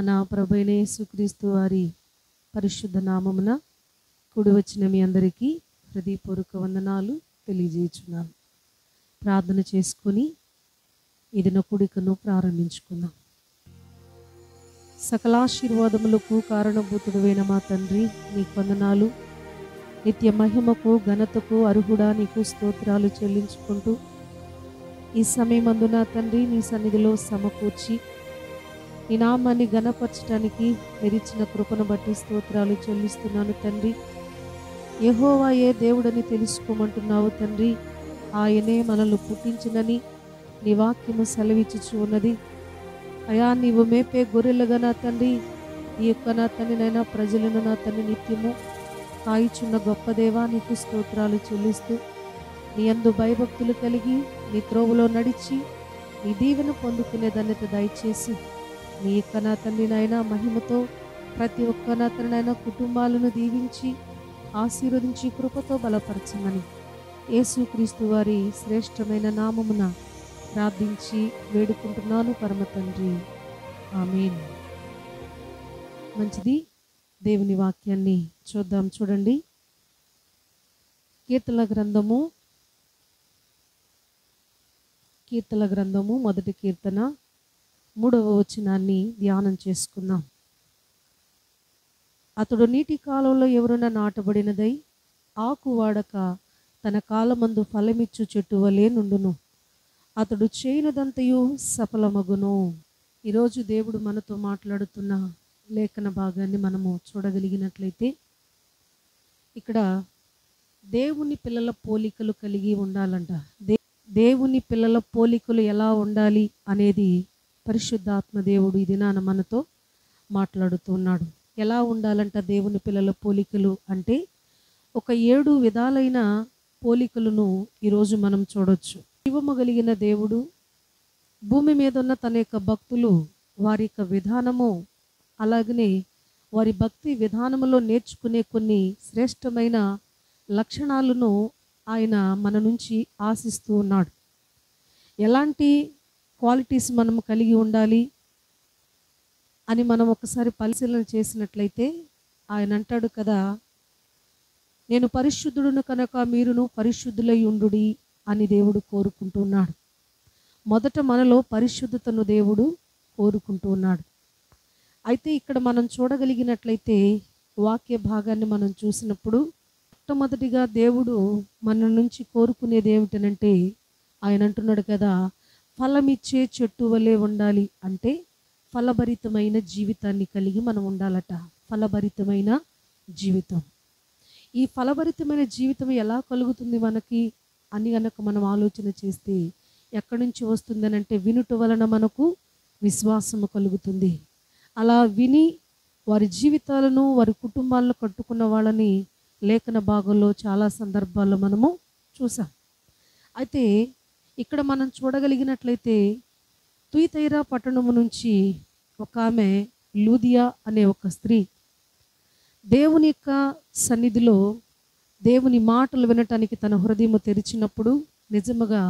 మన ప్రభువైన యేసుక్రీస్తు వారి పరిశుద్ధ నామమున కూడి వచ్చిన మీ అందరికీ హృదయపూర్వక వందనాలు తెలియజేయుచున్నాను. ప్రార్థన చేసుకొని ఈ దిన కూడికను ప్రారంభించుకుందాం. సకలాశీర్వాదములకు కారణభూతుడైన మా తండ్రి, నీకు వందనాలు. నిత్య మహిమకు ఘనతకు అర్హుడా, నీకు స్తోత్రాలు చెల్లించుకుంటూ ఈ సమయమందున తండ్రి నీ సన్నిధిలో సమకూర్చి నీ నామాన్ని ఘనపరచడానికి మెరిచిన కృపను బట్టి స్తోత్రాలు చెల్లిస్తున్నాను తండ్రి. యెహోవాయే దేవుడని తెలుసుకోమంటున్నావు తండ్రి. ఆయనే మనల్ని పుట్టించినని నీ వాక్యము సెలవిచ్చుచు ఉన్నది. అయా, నీవు మేపే గొర్రెలుగా నా తండ్రి, ఈ యొక్క నా తండ్రి నైనా ప్రజలను నా తండ్రి నిత్యము కాయిచున్న గొప్ప దేవా, నీకు స్తోత్రాలు చెల్లిస్తూ నీ యందు భయభక్తులు కలిగి నీ త్రోవలో నడిచి నీ దీవెన పొందుకునే ధన్యత దయచేసి నీ యొక్క నా తండ్రి నాయన మహిమతో ప్రతి ఒక్క నా తండ్రి నాయన కుటుంబాలను దీవించి ఆశీర్వదించి కృపతో బలపరచమని యేసుక్రీస్తు వారి శ్రేష్టమైన నామమున ప్రార్థించి వేడుకుంటున్నాను పరమ తండ్రి, ఆమేన్. మంచిది, దేవుని వాక్యాన్ని చూద్దాం. చూడండి, కీర్తనల గ్రంథము మొదటి కీర్తన 3వ వచనాన్ని ధ్యానం చేసుకుందాం. అతడు నీటి కాలంలో ఎవరైనా నాటబడినదై ఆకు వాడక తన కాలమందు ఫలమిచ్చు చెట్టు వలె నుండును. అతడు చేయనిదంతయు సఫలమగును. ఈరోజు దేవుడు మనతో మాట్లాడుతున్న లేఖన భాగాన్ని మనము చూడగలిగినట్లయితే, ఇక్కడ దేవుని పిల్లల పోలికలు కలిగి ఉండాలంట. దేవుని పిల్లల పోలికలు ఎలా ఉండాలి అనేది పరిశుద్ధాత్మ దేవుడు ఈ దినాన మనతో మాట్లాడుతున్నాడు. ఎలా ఉండాలంట దేవుని పిల్లల పోలికలు అంటే, ఒక 7 విధాలైన పోలికలను ఈరోజు మనం చూడొచ్చు. జీవము కలిగిన దేవుడు, భూమి మీద ఉన్న తన యొక్క భక్తులు వారి యొక్క విధానము, అలాగనే వారి భక్తి విధానములో నేర్చుకునే కొన్ని శ్రేష్టమైన లక్షణాలను ఆయన మన నుంచి ఆశిస్తూ ఉన్నాడు. ఎలాంటి క్వాలిటీస్ మనం కలిగి ఉండాలి అని మనం ఒకసారి పరిశీలన చేసినట్లయితే, ఆయన అంటాడు కదా, నేను పరిశుద్ధుడును కనుక మీరును పరిశుద్ధులై ఉండుడి అని దేవుడు కోరుకుంటున్నాడు. మొదట మనలో పరిశుద్ధతను దేవుడు కోరుకుంటూ ఉన్నాడు. అయితే ఇక్కడ మనం చూడగలిగినట్లయితే వాక్య భాగాన్ని మనం చూసినప్పుడు, మొట్టమొదటిగా దేవుడు మన నుంచి కోరుకునేది ఏమిటనంటే, ఆయన అంటున్నాడు కదా, ఫలమిచ్చే చెట్టు వలె ఉండాలి. అంటే ఫలభరితమైన జీవితాన్ని కలిగి మనం ఉండాలట. ఫలభరితమైన జీవితం. ఈ ఫలభరితమైన జీవితం ఎలా కలుగుతుంది మనకి అని గనక మనం ఆలోచన చేస్తే, ఎక్కడి నుంచి వస్తుందని అంటే, వినుట వలన మనకు విశ్వాసము కలుగుతుంది. అలా విని వారి జీవితాలను వారి కుటుంబాలను కట్టుకున్న వాళ్ళని లేఖన భాగంలో చాలా సందర్భాల్లో మనము చూసాం. అయితే ఇక్కడ మనం చూడగలిగినట్లయితే, తుయతైరా పట్టణము నుంచి ఒక ఆమె లూదియా అనే ఒక స్త్రీ దేవుని యొక్క సన్నిధిలో దేవుని మాటలు వినటానికి తన హృదయం తెరిచినప్పుడు, నిజముగా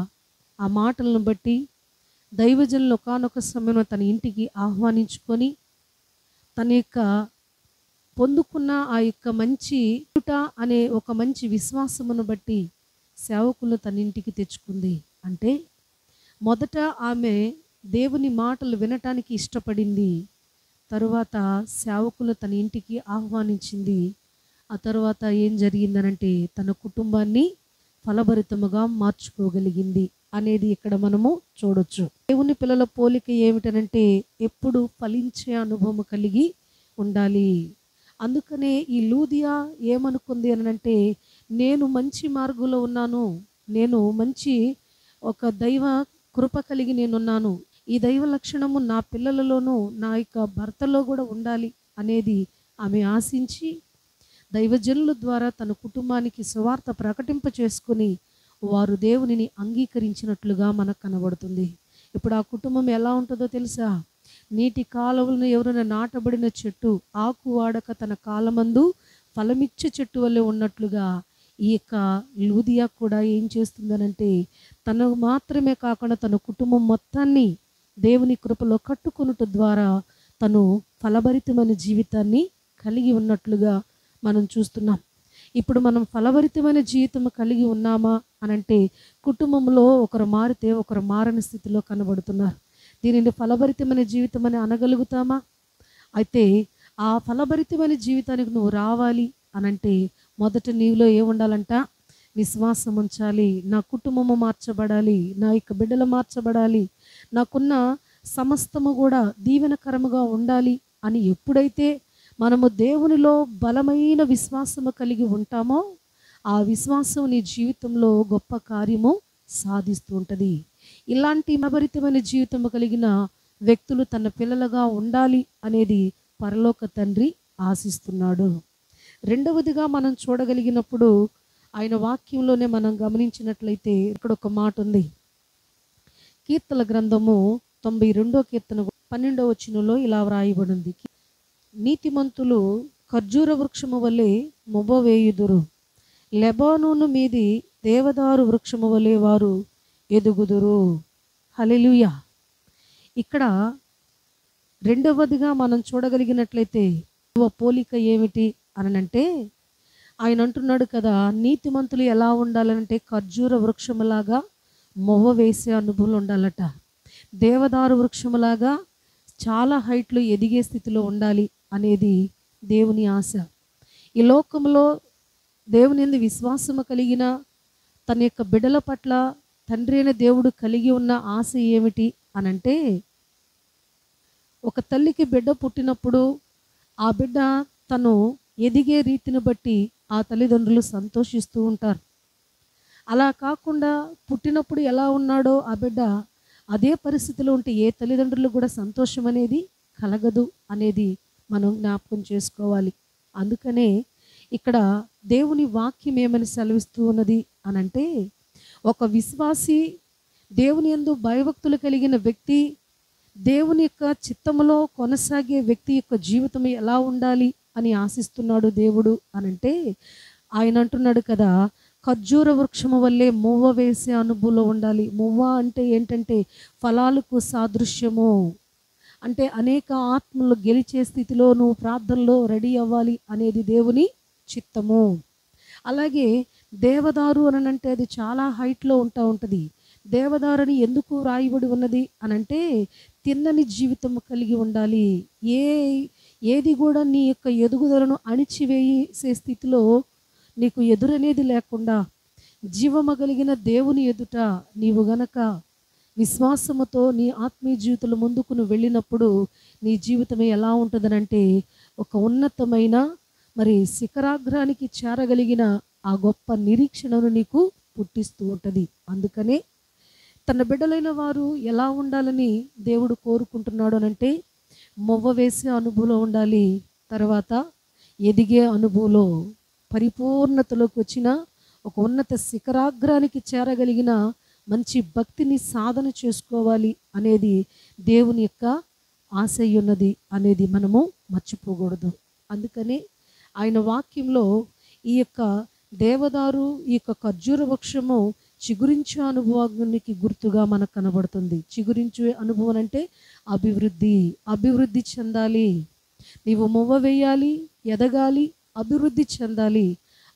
ఆ మాటలను బట్టి దైవజనులు ఒకానొక సమయంలో తన ఇంటికి ఆహ్వానించుకొని తన యొక్క పొందుకున్న ఆ యొక్క మంచి అనే ఒక మంచి విశ్వాసమును బట్టి సేవకులను తన ఇంటికి తెచ్చుకుంది. అంటే మొదట ఆమె దేవుని మాటలు వినటానికి ఇష్టపడింది. తరువాత సేవకులు తన ఇంటికి ఆహ్వానించింది. ఆ తర్వాత ఏం జరిగిందనంటే, తన కుటుంబాన్ని ఫలభరితముగా మార్చుకోగలిగింది అనేది ఇక్కడ మనము చూడొచ్చు. దేవుని పిల్లల పోలిక ఏమిటనంటే, ఎప్పుడు ఫలించే అనుభవం కలిగి ఉండాలి. అందుకనే ఈ లూదియా ఏమనుకుంది అనంటే, నేను మంచి మార్గంలో ఉన్నాను, నేను మంచి ఒక దైవ కృప కలిగి నేనున్నాను, ఈ దైవ లక్షణము నా పిల్లలలోనూ నా యొక్క భర్తలో కూడా ఉండాలి అనేది ఆమె ఆశించి దైవజనుల ద్వారా తన కుటుంబానికి సువార్త ప్రకటింప చేసుకుని వారు దేవునిని అంగీకరించినట్లుగా మనకు కనబడుతుంది. ఇప్పుడు ఆ కుటుంబం ఎలా ఉంటుందో తెలుసా? నీటి కాలువలను ఎవరైనా నాటబడిన చెట్టు, ఆకు వాడక తన కాలమందు ఫలమిచ్చే చెట్టు వల్లే ఉన్నట్లుగా ఈ యొక్క లూదియా కూడా ఏం చేస్తుందనంటే, తను మాత్రమే కాకుండా తన కుటుంబం మొత్తాన్ని దేవుని కృపలో కట్టుకొనుట ద్వారా తను ఫలభరితమైన జీవితాన్ని కలిగి ఉన్నట్లుగా మనం చూస్తున్నాం. ఇప్పుడు మనం ఫలభరితమైన జీవితం కలిగి ఉన్నామా అనంటే కుటుంబంలో ఒకరు మారితే ఒకరు మారని స్థితిలో కనబడుతున్నారు. దీనిని ఫలభరితమైన జీవితం అని అనగలుగుతామా? అయితే ఆ ఫలభరితమైన జీవితానికి నువ్వు రావాలి అనంటే మొదట నీలో ఏముండాలంట? విశ్వాసం ఉంచాలి. నా కుటుంబము మార్చబడాలి, నా యొక్క బిడ్డలు మార్చబడాలి, నాకున్న సమస్తము కూడా దీవెనకరముగా ఉండాలి అని ఎప్పుడైతే మనము దేవునిలో బలమైన విశ్వాసము కలిగి ఉంటామో ఆ విశ్వాసం నీ జీవితంలో గొప్ప కార్యము సాధిస్తూ ఉంటుంది. ఇలాంటి ఫలభరితమైన జీవితము కలిగిన వ్యక్తులు తన పిల్లలుగా ఉండాలి అనేది పరలోక తండ్రి ఆశిస్తున్నాడు. రెండవదిగా మనం చూడగలిగినప్పుడు ఆయన వాక్యంలోనే మనం గమనించినట్లయితే ఇక్కడ ఒక మాట ఉంది. కీర్తన గ్రంథము 92వ కీర్తన 12వ వచనంలో ఇలా వ్రాయబడింది. నీతిమంతులు ఖర్జూర వృక్షము వలె మొవ్వవేయుదురు, లెబానోను మీది దేవదారు వృక్షము వలె వారు ఎదుగుదురు. హల్లెలూయా. ఇక్కడ రెండవదిగా మనం చూడగలిగినట్లయితే పోలిక ఏమిటి అనంటే ఆయన అంటున్నాడు కదా, నీతిమంతులు ఎలా ఉండాలంటే ఖర్జూర వృక్షములాగా మొవ్వ వేసే అనుభవం ఉండాలట. దేవదారు వృక్షములాగా చాలా హైట్లు ఎదిగే స్థితిలో ఉండాలి అనేది దేవుని ఆశ. ఈ లోకంలో దేవుని యందు విశ్వాసము కలిగిన తన యొక్క బిడ్డల పట్ల తండ్రి అయిన దేవుడు కలిగి ఉన్న ఆశ ఏమిటి అనంటే, ఒక తల్లికి బిడ్డ పుట్టినప్పుడు ఆ బిడ్డ తను ఎదిగే రీతిని బట్టి ఆ తల్లిదండ్రులు సంతోషిస్తూ ఉంటారు. అలా కాకుండా పుట్టినప్పుడు ఎలా ఉన్నాడో ఆ బిడ్డ అదే పరిస్థితిలో ఉంటే ఏ తల్లిదండ్రులు కూడా సంతోషం అనేది కలగదు అనేది మనం జ్ఞాపకం చేసుకోవాలి. అందుకనే ఇక్కడ దేవుని వాక్యం ఏమని సెలవిస్తూ ఉన్నది అనంటే, ఒక విశ్వాసి, దేవుని యందు భయభక్తులు కలిగిన వ్యక్తి, దేవుని యొక్క చిత్తములో కొనసాగే వ్యక్తి యొక్క జీవితం ఎలా ఉండాలి అని ఆశిస్తున్నాడు దేవుడు అనంటే, ఆయన అంటున్నాడు కదా, ఖర్జూర వృక్షము వల్లే మువ్వ వేసే అనుభవంలో ఉండాలి. మువ్వ అంటే ఏంటంటే ఫలాలకు సాదృశ్యము. అంటే అనేక ఆత్మలు గెలిచే స్థితిలో నువ్వు ప్రార్థనలో రెడీ అవ్వాలి అనేది దేవుని చిత్తము. అలాగే దేవదారు అని అంటే అది చాలా హైట్లో ఉంటుంది. దేవదారుని ఎందుకు రాయబడి ఉన్నది అనంటే తిన్నని జీవితం కలిగి ఉండాలి. ఏది కూడా నీ యొక్క ఎదుగుదలను అణిచివేసే స్థితిలో నీకు ఎదురనేది లేకుండా జీవమగలిగిన దేవుని ఎదుట నీవు గనక విశ్వాసముతో నీ ఆత్మీయ జీవితంలో ముందుకు నువ్వు వెళ్ళినప్పుడు నీ జీవితం ఎలా ఉంటుందనంటే ఒక ఉన్నతమైన శిఖరాగ్రానికి చేరగలిగిన ఆ గొప్ప నిరీక్షణను నీకు పుట్టిస్తూ ఉంటుంది. అందుకనే తన బిడ్డలైన వారు ఎలా ఉండాలని దేవుడు కోరుకుంటున్నాడు అనంటే మొవ్వ వేసే అనుభవంలో ఉండాలి. తర్వాత ఎదిగే అనుభవంలో పరిపూర్ణతలోకి వచ్చిన ఒక ఉన్నత శిఖరాగ్రానికి చేరగలిగిన మంచి భక్తిని సాధన చేసుకోవాలి అనేది దేవుని యొక్క ఆశ ఉన్నది అనేది మనము మర్చిపోకూడదు. అందుకని ఆయన వాక్యంలో ఈ యొక్క దేవదారు, ఈ యొక్క ఖర్జూర వృక్షము చిగురించే అనుభవానికి గుర్తుగా మనకు కనబడుతుంది. చిగురించే అనుభవం అంటే అభివృద్ధి చెందాలి. నీవు మొవ్వ వేయాలి, ఎదగాలి, అభివృద్ధి చెందాలి.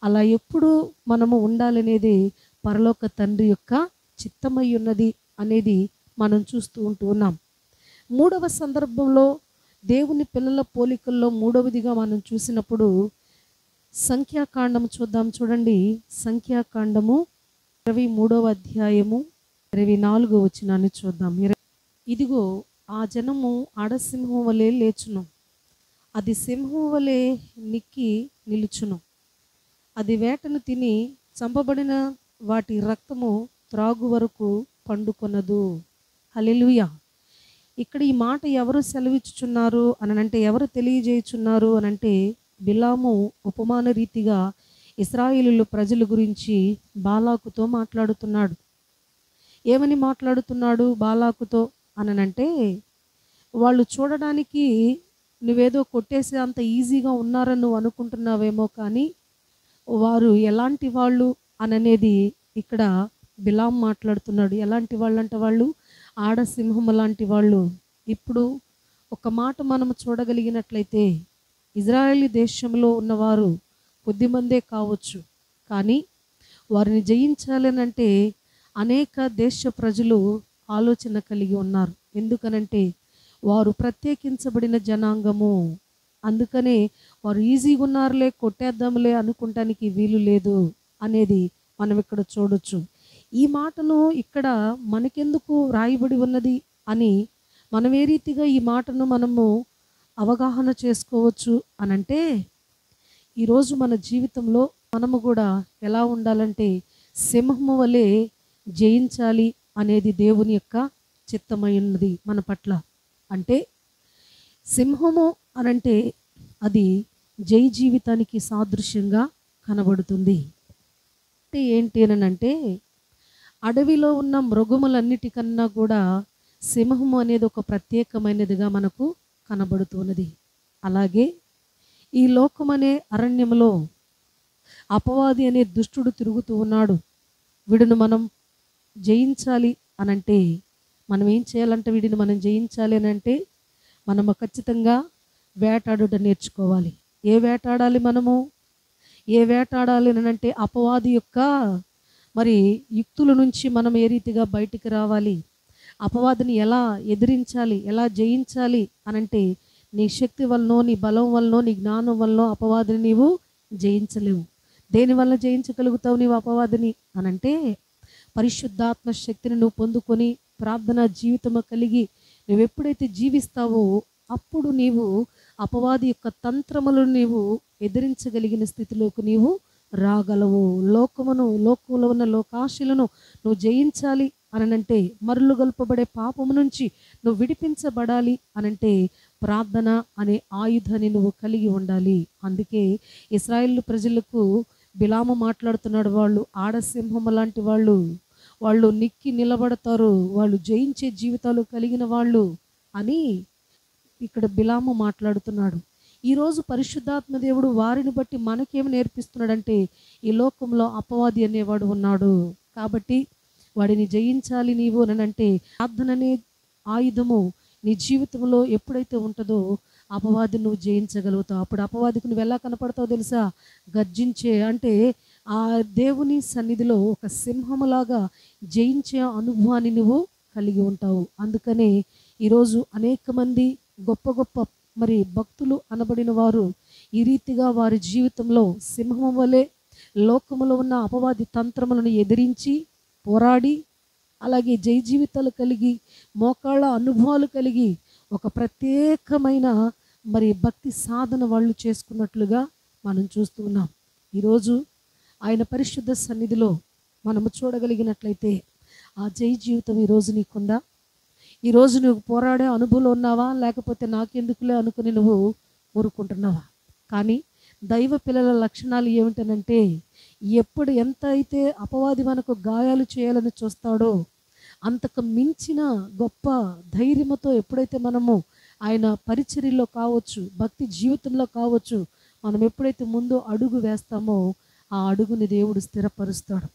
అలా ఎప్పుడు మనము ఉండాలనేది పరలోక తండ్రి యొక్క చిత్తమై ఉన్నది అనేది మనం చూస్తూ ఉన్నాం. మూడవ సందర్భంలో దేవుని పిల్లల పోలికల్లో మూడవదిగా మనం చూసినప్పుడు సంఖ్యాకాండము చూడండి. సంఖ్యాకాండము 23వ అధ్యాయము 24వ వచనాన్ని చూద్దాం. ఇదిగో ఆ జనము ఆడసింహం వలె లేచును, అది సింహం వలె నిక్కి నిలుచును, అది వేటను తిని చంపబడిన వాటి రక్తము త్రాగు వరకు పండుకొనదు. హల్లెలూయా. ఇక్కడ ఈ మాట ఎవరు సెలవిచ్చుచున్నారు అనంటే, ఎవరు తెలియజేయుచున్నారు అనంటే, బిలాము ఉపమాన రీతిగా ఇశ్రాయేలు ప్రజల గురించి బాలాకుతో మాట్లాడుతున్నాడు. ఏమని మాట్లాడుతున్నాడు బాలాకుతో అనంటే, వాళ్ళు చూడడానికి నువ్వేదో కొట్టేసే అంత ఈజీగా ఉన్నారని నువ్వు అనుకుంటున్నావేమో, కానీ వారు ఎలాంటి వాళ్ళు అననేది ఇక్కడ బిలాం మాట్లాడుతున్నాడు. ఎలాంటి వాళ్ళు అంటే వాళ్ళు ఆడసింహం లాంటి వాళ్ళు. ఇప్పుడు ఒక మాట మనం చూడగలిగినట్లయితే ఇజ్రాయేలీ దేశంలో ఉన్నవారు కొద్దిమందే కావచ్చు, కానీ వారిని జయించాలనంటే అనేక దేశ ప్రజలు ఆలోచన కలిగి ఉన్నారు. ఎందుకనంటే వారు ప్రత్యేకించబడిన జనాంగము. అందుకనే వారు ఈజీగా ఉన్నారులే, కొట్టేద్దాంలే అనుకుంటానికి వీలు లేదు అనేది మనం ఇక్కడ చూడొచ్చు. ఈ మాటను ఇక్కడ మనకెందుకు రాయబడి ఉన్నది అని మనం ఏ రీతిగా ఈ మాటను మనము అవగాహన చేసుకోవచ్చు అనంటే, ఈరోజు మన జీవితంలో మనము కూడా ఎలా ఉండాలంటే సింహము వలె జయించాలి అనేది దేవుని యొక్క చిత్తమై ఉన్నది మన పట్ల. అంటే సింహము అనంటే అది జై జీవితానికి సాదృశ్యంగా కనబడుతుంది. అంటే ఏంటి అనంటే అడవిలో ఉన్న మృగములన్నిటికన్నా కూడా సింహము అనేది ఒక ప్రత్యేకమైనదిగా మనకు కనబడుతున్నది. అలాగే ఈ లోకం అనే అరణ్యంలో అపవాది అనే దుష్టుడు తిరుగుతూ ఉన్నాడు. వీడిని మనం జయించాలి అనంటే మనం ఏం చేయాలంటే, వీడిని మనం జయించాలి అనంటే మనము ఖచ్చితంగా వేటాడుట నేర్చుకోవాలి. ఏ వేటాడాలి మనము? ఏ వేటాడాలి అనంటే అపవాది యొక్క మరి యుక్తుల నుంచి మనం ఏ రీతిగా బయటికి రావాలి, అపవాదిని ఎలా ఎదిరించాలి, ఎలా జయించాలి అనంటే నీ శక్తి వలనో, నీ బలం వలనో, నీ జ్ఞానం వలనో అపవాదిని నీవు జయించలేవు. దేనివల్ల జయించగలుగుతావు నీవు అపవాదిని అనంటే పరిశుద్ధాత్మ శక్తిని నువ్వు పొందుకొని ప్రార్థనా జీవితము కలిగి నువ్వు ఎప్పుడైతే జీవిస్తావో అప్పుడు నీవు అపవాది యొక్క తంత్రములను నీవు ఎదిరించగలిగిన స్థితిలోకి నీవు రాగలవు. లోకంలో ఉన్న లోకాశలను నువ్వు జయించాలి అనంటే, మరులు గొల్పబడే పాపము నుంచి నువ్వు విడిపించబడాలి అనంటే ప్రార్థన అనే ఆయుధాన్ని నువ్వు కలిగి ఉండాలి. అందుకే ఇశ్రాయేలు ప్రజలకు బిలాము మాట్లాడుతున్నాడు, వాళ్ళు ఆడసింహము లాంటి వాళ్ళు నిక్కి నిలబడతారు, వాళ్ళు జయించే జీవితాలు కలిగిన వాళ్ళు అని ఇక్కడ బిలాము మాట్లాడుతున్నాడు. ఈరోజు పరిశుద్ధాత్మ దేవుడు వారిని బట్టి మనకేమి నేర్పిస్తున్నాడంటే, ఈ లోకంలో అపవాది అనేవాడు ఉన్నాడు, కాబట్టి వాడిని జయించాలి నీవు అనంటే ప్రార్థన అనే ఆయుధము నీ జీవితంలో ఎప్పుడైతే ఉంటుందో అపవాదిని నువ్వు జయించగలుగుతావు. అప్పుడు అపవాదికి నువ్వు ఎలా కనపడతావు తెలుసా? గర్జించే, అంటే ఆ దేవుని సన్నిధిలో ఒక సింహములాగా జయించే అనుభవాన్ని నువ్వు కలిగి ఉంటావు. అందుకనే ఈరోజు అనేక మంది గొప్ప గొప్ప మరి భక్తులు అనబడిన వారు ఈ రీతిగా వారి జీవితంలో సింహం వలె లోకములో ఉన్న అపవాది తంత్రములను ఎదిరించి పోరాడి, అలాగే జై జీవితాలు కలిగి మోకాళ్ళ అనుభవాలు కలిగి ఒక ప్రత్యేకమైన మరి భక్తి సాధన వాళ్ళు చేసుకున్నట్లుగా మనం చూస్తూ ఉన్నాం. ఈరోజు ఆయన పరిశుద్ధ సన్నిధిలో మనము చూడగలిగినట్లయితే ఆ జై జీవితం ఈరోజు నీకుందా? ఈరోజు నువ్వు పోరాడే అనుభవంలో ఉన్నావా, లేకపోతే నాకెందుకులే అనుకుని నువ్వు ఊరుకుంటున్నావా? కానీ దైవ పిల్లల లక్షణాలు ఏమిటనంటే, ఎప్పుడు ఎంత అయితే అపవాది మనకు గాయాలు చేయాలని చూస్తాడో అంతకు మించిన గొప్ప ధైర్యముతో ఎప్పుడైతే మనము ఆయన పరిచర్యలో కావచ్చు, భక్తి జీవితంలో కావచ్చు, మనం ఎప్పుడైతే ముందు అడుగు వేస్తామో ఆ అడుగుని దేవుడు స్థిరపరుస్తాడు,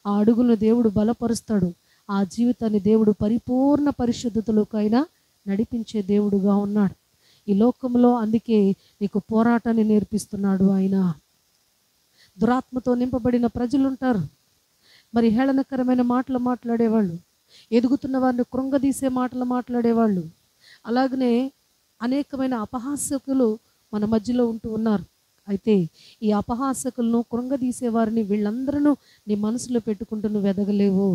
ఆ అడుగును దేవుడు బలపరుస్తాడు, ఆ జీవితాన్ని దేవుడు పరిపూర్ణ పరిశుద్ధతలోకైనా నడిపించే దేవుడుగా ఉన్నాడు ఈ లోకంలో. అందుకే నీకు పోరాటాన్ని నేర్పిస్తున్నాడు ఆయన. దురాత్మతో నింపబడిన ప్రజలు ఉంటారు, మరి హేళనకరమైన మాటలు మాట్లాడేవాళ్ళు, ఎదుగుతున్న వారిని కృంగదీసే మాటలు మాట్లాడేవాళ్ళు, అలాగనే అనేకమైన అపహాసకులు మన మధ్యలో ఉంటూ ఉన్నారు. అయితే ఈ అపహాసకులను కృంగదీసే వారిని వీళ్ళందరూ నీ మనసులో పెట్టుకుంటూ నువ్వు ఎదగలేవు.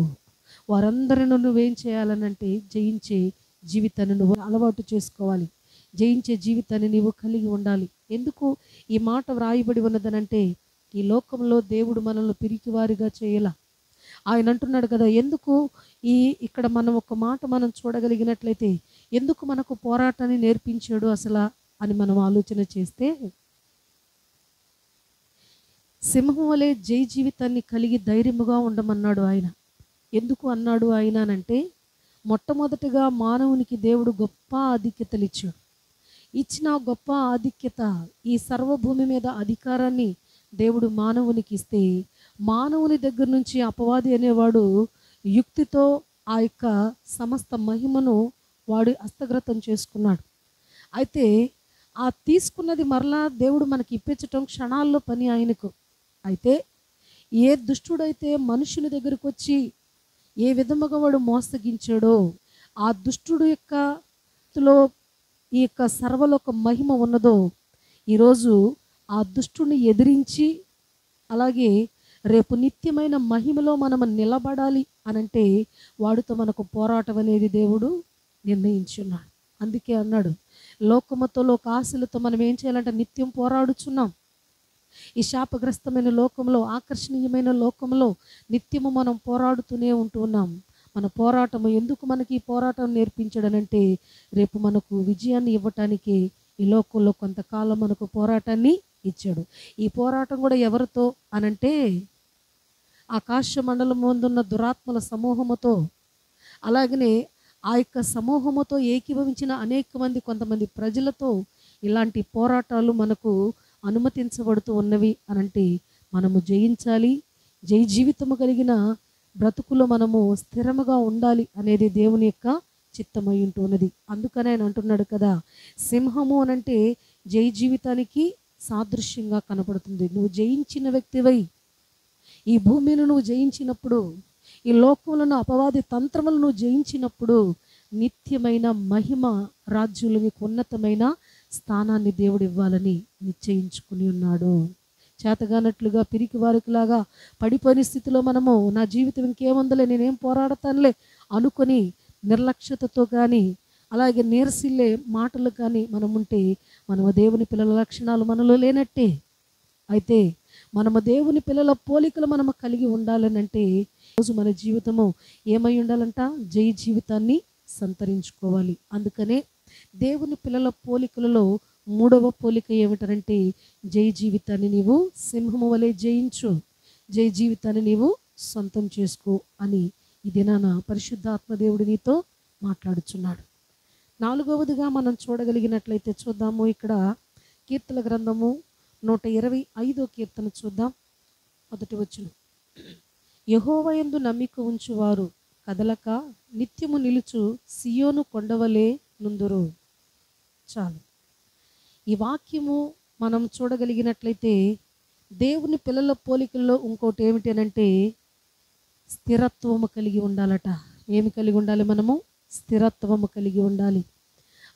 వారందరిని నువ్వేం చేయాలనంటే జయించే జీవితాన్ని నువ్వు అలవాటు చేసుకోవాలి, జయించే జీవితాన్ని నీవు కలిగి ఉండాలి. ఎందుకు ఈ మాట వ్రాయబడి ఉన్నదనంటే, ఈ లోకంలో దేవుడు మనల్ని పిరికివారిగా చేయాల. ఆయన అంటున్నాడు కదా, ఎందుకు ఇక్కడ మనం ఒక మాట మనం చూడగలిగినట్లయితే ఎందుకు మనకు పోరాటాన్ని నేర్పించాడు అసలు అని మనం ఆలోచన చేస్తే, సింహం వలె జై జీవితాన్ని కలిగి ధైర్యముగా ఉండమన్నాడు ఆయన. ఎందుకు అన్నాడు ఆయన అంటే, మొట్టమొదటిగా మానవునికి దేవుడు గొప్ప ఆధిక్యతలు ఇచ్చాడు. ఇచ్చిన గొప్ప ఆధిక్యత, ఈ సర్వభూమి మీద అధికారాన్ని దేవుడు మానవునికి ఇస్తే, మానవుని దగ్గర నుంచి అపవాది అనేవాడు యుక్తితో ఆ యొక్క సమస్త మహిమను వాడు హస్తగతం చేసుకున్నాడు. అయితే ఆ తీసుకున్నది మరలా దేవుడు మనకి ఇప్పించటం క్షణాల్లో పని ఆయనకు. అయితే ఏ దుష్టుడైతే మనుషుని దగ్గరికి వచ్చి ఏ విధముగా వాడు మోసగించాడో ఆ దుష్టుడు యొక్క లో ఈ యొక్క సర్వలోక మహిమ ఉన్నదో ఈరోజు ఆ దుష్టుని ఎదిరించి, అలాగే రేపు నిత్యమైన మహిమలో మనం నిలబడాలి అనంటే వాడితో మనకు పోరాటం అనేది దేవుడు నిర్ణయించున్నాడు. అందుకే అన్నాడు, లోకముతో లోక ఆశలతో మనం ఏం చేయాలంటే నిత్యం పోరాడుచున్నాం. ఈ శాపగ్రస్తమైన లోకంలో, ఆకర్షణీయమైన లోకంలో నిత్యము మనం పోరాడుతూనే ఉంటున్నాం. మన పోరాటము ఎందుకు మనకి ఈ పోరాటం నేర్పించడనంటే రేపు మనకు విజయాన్ని ఇవ్వటానికి ఈ లోకంలో కొంతకాలం మనకు పోరాటాన్ని ఇచ్చాడు. ఈ పోరాటం కూడా ఎవరితో అనంటే ఆకాశ మండలం ముందున్న దురాత్మల సమూహముతో, అలాగనే ఆ యొక్క సమూహముతో ఏకీభవించిన అనేక మంది కొంతమంది ప్రజలతో ఇలాంటి పోరాటాలు మనకు అనుమతించబడుతూ ఉన్నవి అనంటే మనము జయించాలి. జై జీవితము కలిగిన బ్రతుకులో మనము స్థిరముగా ఉండాలి అనేది దేవుని యొక్క చిత్తమై ఉంటున్నది. అందుకనే ఆయన అంటున్నాడు కదా, సింహము అనంటే జై జీవితానికి సాదృశ్యంగా కనపడుతుంది. నువ్వు జయించిన వ్యక్తివై ఈ భూమిని నువ్వు జయించినప్పుడు, ఈ లోకంలో అపవాది తంత్రములను నువ్వు జయించినప్పుడు నిత్యమైన మహిమ రాజ్యంలో నీకు ఉన్నతమైన స్థానాన్ని దేవుడు ఇవ్వాలని నిశ్చయించుకుని ఉన్నాడు. చేతగానట్లుగా పిరికి వారికిలాగా పడిపోయిన స్థితిలో మనము నా జీవితం ఇంకేముందలే, నేనేం పోరాడతానులే అనుకొని నిర్లక్ష్యతతో కానీ అలాగే నీరసిల్లే మాటలు కానీ మనం ఉంటే మనము దేవుని పిల్లల లక్షణాలు మనలో లేనట్టే. అయితే మనము దేవుని పిల్లల పోలికలు మనము కలిగి ఉండాలనంటే రోజు మన జీవితము ఏమై ఉండాలంట, జై జీవితాన్ని సంతరించుకోవాలి. అందుకనే దేవుని పిల్లల పోలికలలో 3వ పోలిక ఏమిటంటే జై జీవితాన్ని నీవు సింహము వలె జయించు, జై జీవితాన్ని నీవు సొంతం చేసుకో అని ఈ దినాన పరిశుద్ధాత్మ దేవుడు నీతో మాట్లాడుచున్నాడు. 4వదిగా మనం చూడగలిగినట్లయితే చూద్దాము. ఇక్కడ కీర్తన గ్రంథము 125వ కీర్తన చూద్దాం. 1వ వచనం, యెహోవా యందు నమ్మిక ఉంచువారు కదలక నిత్యము నిలుచు సియోను కొండవలే నుందురు. చాలు. ఈ వాక్యము మనం చూడగలిగినట్లయితే దేవుని పిల్లల పోలికల్లో ఇంకోటి ఏమిటి అనంటే స్థిరత్వము కలిగి ఉండాలట. ఏమి కలిగి ఉండాలి? మనము స్థిరత్వము కలిగి ఉండాలి.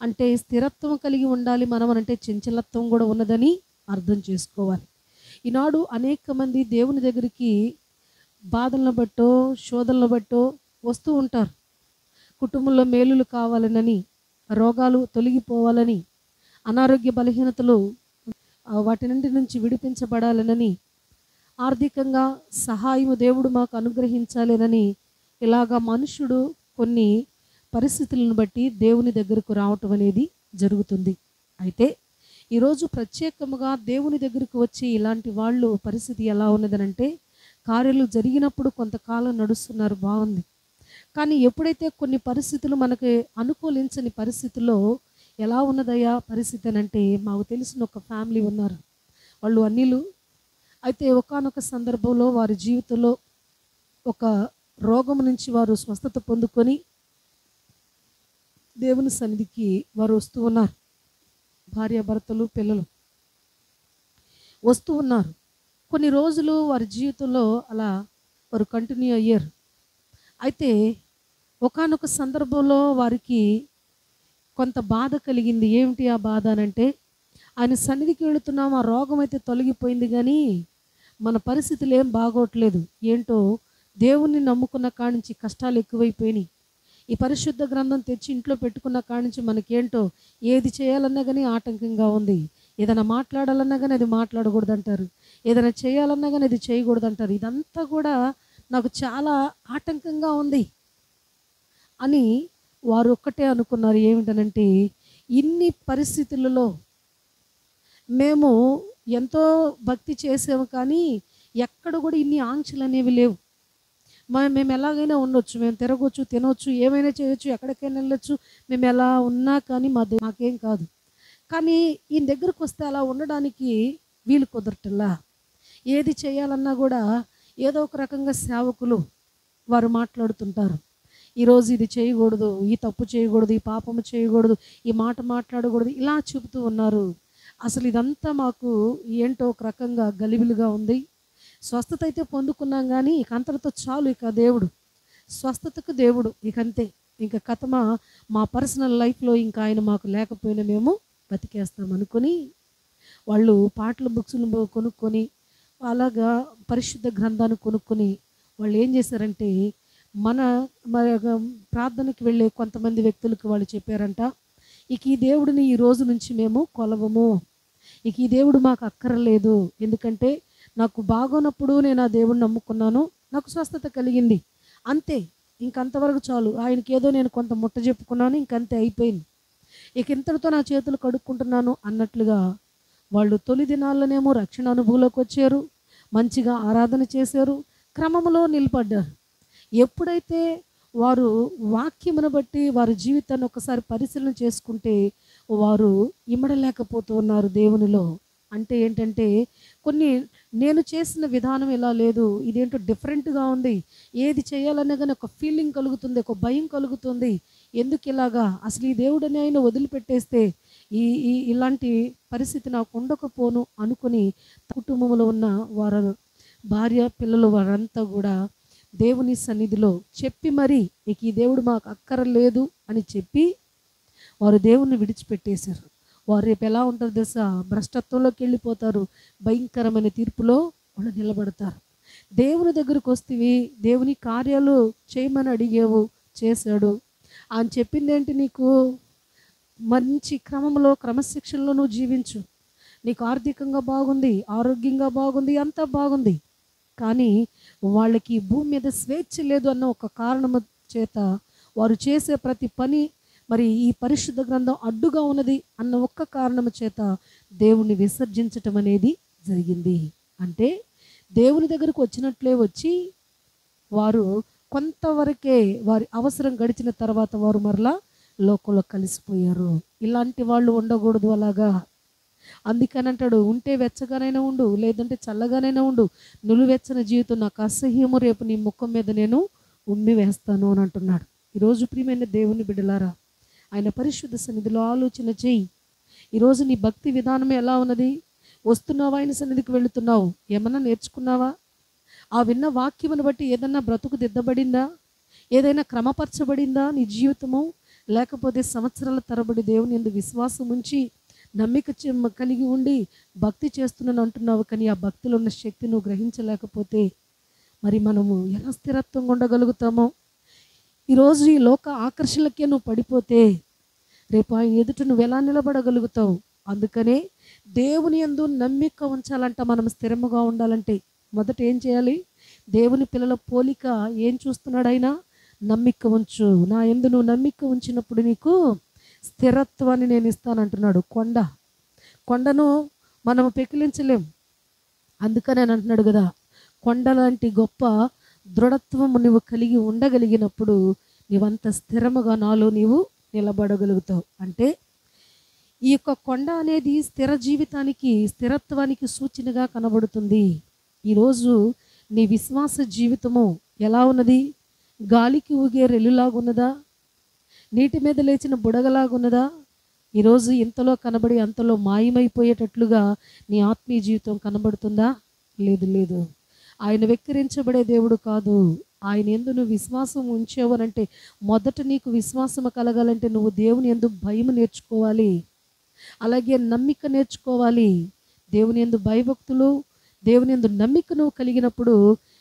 అంటే స్థిరత్వం కలిగి ఉండాలి మనం అంటే చంచలత్వం కూడా ఉన్నదని అర్థం చేసుకోవాలి. ఈనాడు అనేక మంది దేవుని దగ్గరికి బాధలను బట్టో శోధనలు బట్టో వస్తూ ఉంటారు. కుటుంబంలో మేలులు కావాలనని, రోగాలు తొలగిపోవాలని, అనారోగ్య బలహీనతలు వాటి నుంచి విడిపించబడాలనని, ఆర్థికంగా సహాయము దేవుడు మాకు అనుగ్రహించాలనని ఇలాగా మనుషుడు కొన్ని పరిస్థితులను బట్టి దేవుని దగ్గరకు రావటం అనేది జరుగుతుంది. అయితే ఈరోజు ప్రత్యేకముగా దేవుని దగ్గరకు వచ్చి ఇలాంటి వాళ్ళు పరిస్థితి ఎలా ఉన్నదనంటే కార్యాలు జరిగినప్పుడు కొంతకాలం నడుస్తున్నారు, బాగుంది. కానీ ఎప్పుడైతే కొన్ని పరిస్థితులు మనకి అనుకూలించని పరిస్థితుల్లో ఎలా ఉన్నదయ్యా పరిస్థితి అని అంటే, మాకు తెలిసిన ఒక ఫ్యామిలీ ఉన్నారు, వాళ్ళు అన్నిలు. అయితే ఒకానొక సందర్భంలో వారి జీవితంలో ఒక రోగం నుంచి వారు స్వస్థత పొందుకొని దేవుని సన్నిధికి వారు వస్తూ ఉన్నారు. భార్యాభర్తలు పిల్లలు వస్తూ ఉన్నారు. కొన్ని రోజులు వారి జీవితంలో అలా వారు కంటిన్యూ అయ్యారు. అయితే ఒకానొక సందర్భంలో వారికి కొంత బాధ కలిగింది. ఏమిటి ఆ బాధ అనంటే, ఆయన సన్నిధికి వెళుతున్నాం, ఆ రోగం అయితే తొలగిపోయింది కానీ మన పరిస్థితులు ఏం బాగోట్లేదు. ఏంటో దేవుణ్ణి నమ్ముకున్న కాడి నుంచి కష్టాలు ఎక్కువైపోయినాయి. ఈ పరిశుద్ధ గ్రంథం తెచ్చి ఇంట్లో పెట్టుకున్న కాడి నుంచి మనకేంటో ఏది చేయాలన్నా కానీ ఆటంకంగా ఉంది. ఏదైనా మాట్లాడాలన్నా కానీ అది మాట్లాడకూడదు అంటారు, ఏదైనా చేయాలన్నా కానీ అది చేయకూడదు అంటారు. ఇదంతా కూడా నాకు చాలా ఆటంకంగా ఉంది అని వారు ఒక్కటే అనుకున్నారు. ఏమిటనంటే, ఇన్ని పరిస్థితులలో మేము ఎంతో భక్తి చేసాము కానీ ఎక్కడ కూడా ఇన్ని ఆంక్షలు అనేవి లేవు. మేము ఎలాగైనా ఉండొచ్చు, మేము తిరగొచ్చు, తినొచ్చు, ఏమైనా చేయొచ్చు, ఎక్కడికైనా వెళ్ళొచ్చు, మేము ఎలా ఉన్నా కానీ మాకేం కాదు. కానీ ఈయన దగ్గరకు వస్తే అలా ఉండడానికి వీలు కుదరటల్లా. ఏది చేయాలన్నా కూడా ఏదో ఒక రకంగా సేవకులు వారు మాట్లాడుతుంటారు. ఈరోజు ఇది చేయకూడదు, ఈ తప్పు చేయకూడదు, ఈ పాపము చేయకూడదు, ఈ మాట మాట్లాడకూడదు, ఇలా చెబుతూ ఉన్నారు. అసలు ఇదంతా మాకు ఏంటో ఒక రకంగా గలిబిలిగా ఉంది. స్వస్థత అయితే పొందుకున్నాం కానీ ఇక అంతటితో చాలు. ఇక దేవుడు స్వస్థతకు దేవుడు, ఇక అంతే. ఇంకా కథమ మా పర్సనల్ లైఫ్లో ఇంకా ఆయన మాకు లేకపోయినా మేము బతికేస్తాం అనుకుని వాళ్ళు పాటల బుక్స్లు కొనుక్కొని అలాగా పరిశుద్ధ గ్రంథాన్ని కొనుక్కొని వాళ్ళు ఏం చేశారంటే మన ప్రార్థనకి వెళ్ళే కొంతమంది వ్యక్తులకు వాళ్ళు చెప్పారంట, ఇక ఈ దేవుడిని ఈ రోజు నుంచి మేము కొలవము, ఇక ఈ దేవుడు మాకు అక్కర్లేదు, ఎందుకంటే నాకు బాగోనప్పుడు నేను ఆ దేవుడిని నమ్ముకున్నాను, నాకు స్వస్థత కలిగింది, అంతే, ఇంకంతవరకు చాలు, ఆయనకి ఏదో నేను కొంత ముట్ట చెప్పుకున్నాను, ఇంకంతే అయిపోయింది, ఇక ఇంతటితో నా చేతులు కడుక్కుంటున్నాను అన్నట్లుగా వాళ్ళు తొలి దినాల్లోనేమో రక్షణ అనుభవంలోకి వచ్చారు, మంచిగా ఆరాధన చేశారు, క్రమంలో నిలబడ్డారు. ఎప్పుడైతే వారు వాక్యమును బట్టి వారి జీవితాన్ని ఒకసారి పరిశీలన చేసుకుంటే వారు ఇమ్మడలేకపోతూ ఉన్నారు దేవునిలో. అంటే ఏంటంటే కొన్ని నేను చేసిన విధానం ఇలా లేదు, ఇదేంటో డిఫరెంట్గా ఉంది, ఏది చేయాలనే కానీ ఒక ఫీలింగ్ కలుగుతుంది, ఒక భయం కలుగుతుంది, ఎందుకు ఇలాగా, అసలు ఈ దేవుడిని ఆయన వదిలిపెట్టేస్తే ఇలాంటి పరిస్థితి నాకు ఉండకపోను అనుకుని కుటుంబంలో ఉన్న వారు భార్య పిల్లలు వారంతా కూడా దేవుని సన్నిధిలో చెప్పి మరి ఇక ఈ దేవుడు మాకు అక్కరలేదు అని చెప్పి వారు దేవుణ్ణి విడిచిపెట్టేశారు. వారు రేపు ఎలా ఉంటారు తెలుసా, భ్రష్టత్వంలోకి వెళ్ళిపోతారు, భయంకరమైన తీర్పులో వాళ్ళు నిలబడతారు. దేవుని దగ్గరకు వస్తేవి, దేవుని కార్యాలు చేయమని అడిగేవు, చేశాడు, ఆయన చెప్పింది ఏంటి, నీకు మంచి క్రమంలో క్రమశిక్షణలో నువ్వు జీవించు, నీకు ఆర్థికంగా బాగుంది, ఆరోగ్యంగా బాగుంది, అంతా బాగుంది, కానీ వాళ్ళకి భూమి మీద స్వేచ్ఛ లేదు అన్న ఒక కారణము చేత వారు చేసే ప్రతి పని మరి ఈ పరిశుద్ధ గ్రంథం అడ్డుగా ఉన్నది అన్న ఒక్క కారణము చేత దేవుణ్ణి విసర్జించటం అనేది జరిగింది. అంటే దేవుని దగ్గరకు వచ్చినట్లే వచ్చి వారు కొంతవరకే వారి అవసరం గడిచిన తర్వాత వారు మరలా లోకంలో కలిసిపోయారు. ఇలాంటి వాళ్ళు ఉండకూడదు అలాగా. అందుకని అంటాడు, ఉంటే వెచ్చగానైనా ఉండు, లేదంటే చల్లగానైనా ఉండు, నులివెచ్చని జీవితం నాకు అసహ్యము, రేపు నీ ముఖం మీద నేను ఉమ్మి వేస్తాను అని అంటున్నాడు. ఈరోజు ప్రియమైన దేవుని బిడ్డలారా, ఆయన పరిశుద్ధ సన్నిధిలో ఆలోచన చేయి. ఈరోజు నీ భక్తి విధానం ఎలా ఉన్నది? వస్తున్నావా, ఆయన సన్నిధికి వెళుతున్నావు, ఏమన్నా నేర్చుకున్నావా? ఆ విన్న వాక్యమును బట్టి ఏదన్నా బ్రతుకు దిద్దబడిందా? ఏదైనా క్రమపరచబడిందా నీ జీవితము? లేకపోతే సంవత్సరాల తరబడి దేవుని యందు విశ్వాసం ఉంచి నమ్మిక కలిగి ఉండి భక్తి చేస్తున్నాను అంటున్నావు, కానీ ఆ భక్తిలో ఉన్న శక్తి నువ్వు గ్రహించలేకపోతే మరి మనము ఎలా స్థిరత్వంగా ఉండగలుగుతామో? ఈరోజు ఈ లోక ఆకర్షణలకే నువ్వు పడిపోతే రేపు ఆయన ఎదుట నువ్వు ఎలా నిలబడగలుగుతావు? అందుకనే దేవుని యందు నమ్మిక ఉంచాలంట. మనం స్థిరముగా ఉండాలంటే మొదట ఏం చేయాలి? దేవుని పిల్లల పోలిక ఏం చూస్తున్నాడు ఆయన? నమ్మిక ఉంచు, నా యందు నువ్వు నమ్మిక ఉంచినప్పుడు నీకు స్థిరత్వాన్ని నేను ఇస్తానంటున్నాడు. కొండను మనము పెకిలించలేం, అందుకని అని అంటున్నాడు కదా, కొండ లాంటి గొప్ప దృఢత్వము నువ్వు కలిగి ఉండగలిగినప్పుడు నీవంత స్థిరముగా నాలో నీవు నిలబడగలుగుతావు. అంటే ఈ యొక్క కొండ అనేది స్థిర జీవితానికి, స్థిరత్వానికి సూచనగా కనబడుతుంది. ఈరోజు నీ విశ్వాస జీవితము ఎలా ఉన్నది? గాలికి ఊగే రెల్లులాగున్నదా? నీటి మీద లేచిన బుడగలాగున్నదా? ఈరోజు ఇంతలో కనబడి అంతలో మాయమైపోయేటట్లుగా నీ ఆత్మీయ జీవితం కనబడుతుందా? లేదు. ఆయన వెక్కిరించబడే దేవుడు కాదు. ఆయన యందు నువ్వు విశ్వాసం ఉంచావనంటే, మొదట నీకు విశ్వాసం కలగాలంటే నువ్వు దేవుని యందు భయం నేర్చుకోవాలి, అలాగే నమ్మిక నేర్చుకోవాలి. దేవుని యందు భయభక్తులు, దేవుని యందు నమ్మిక నువ్వు కలిగినప్పుడు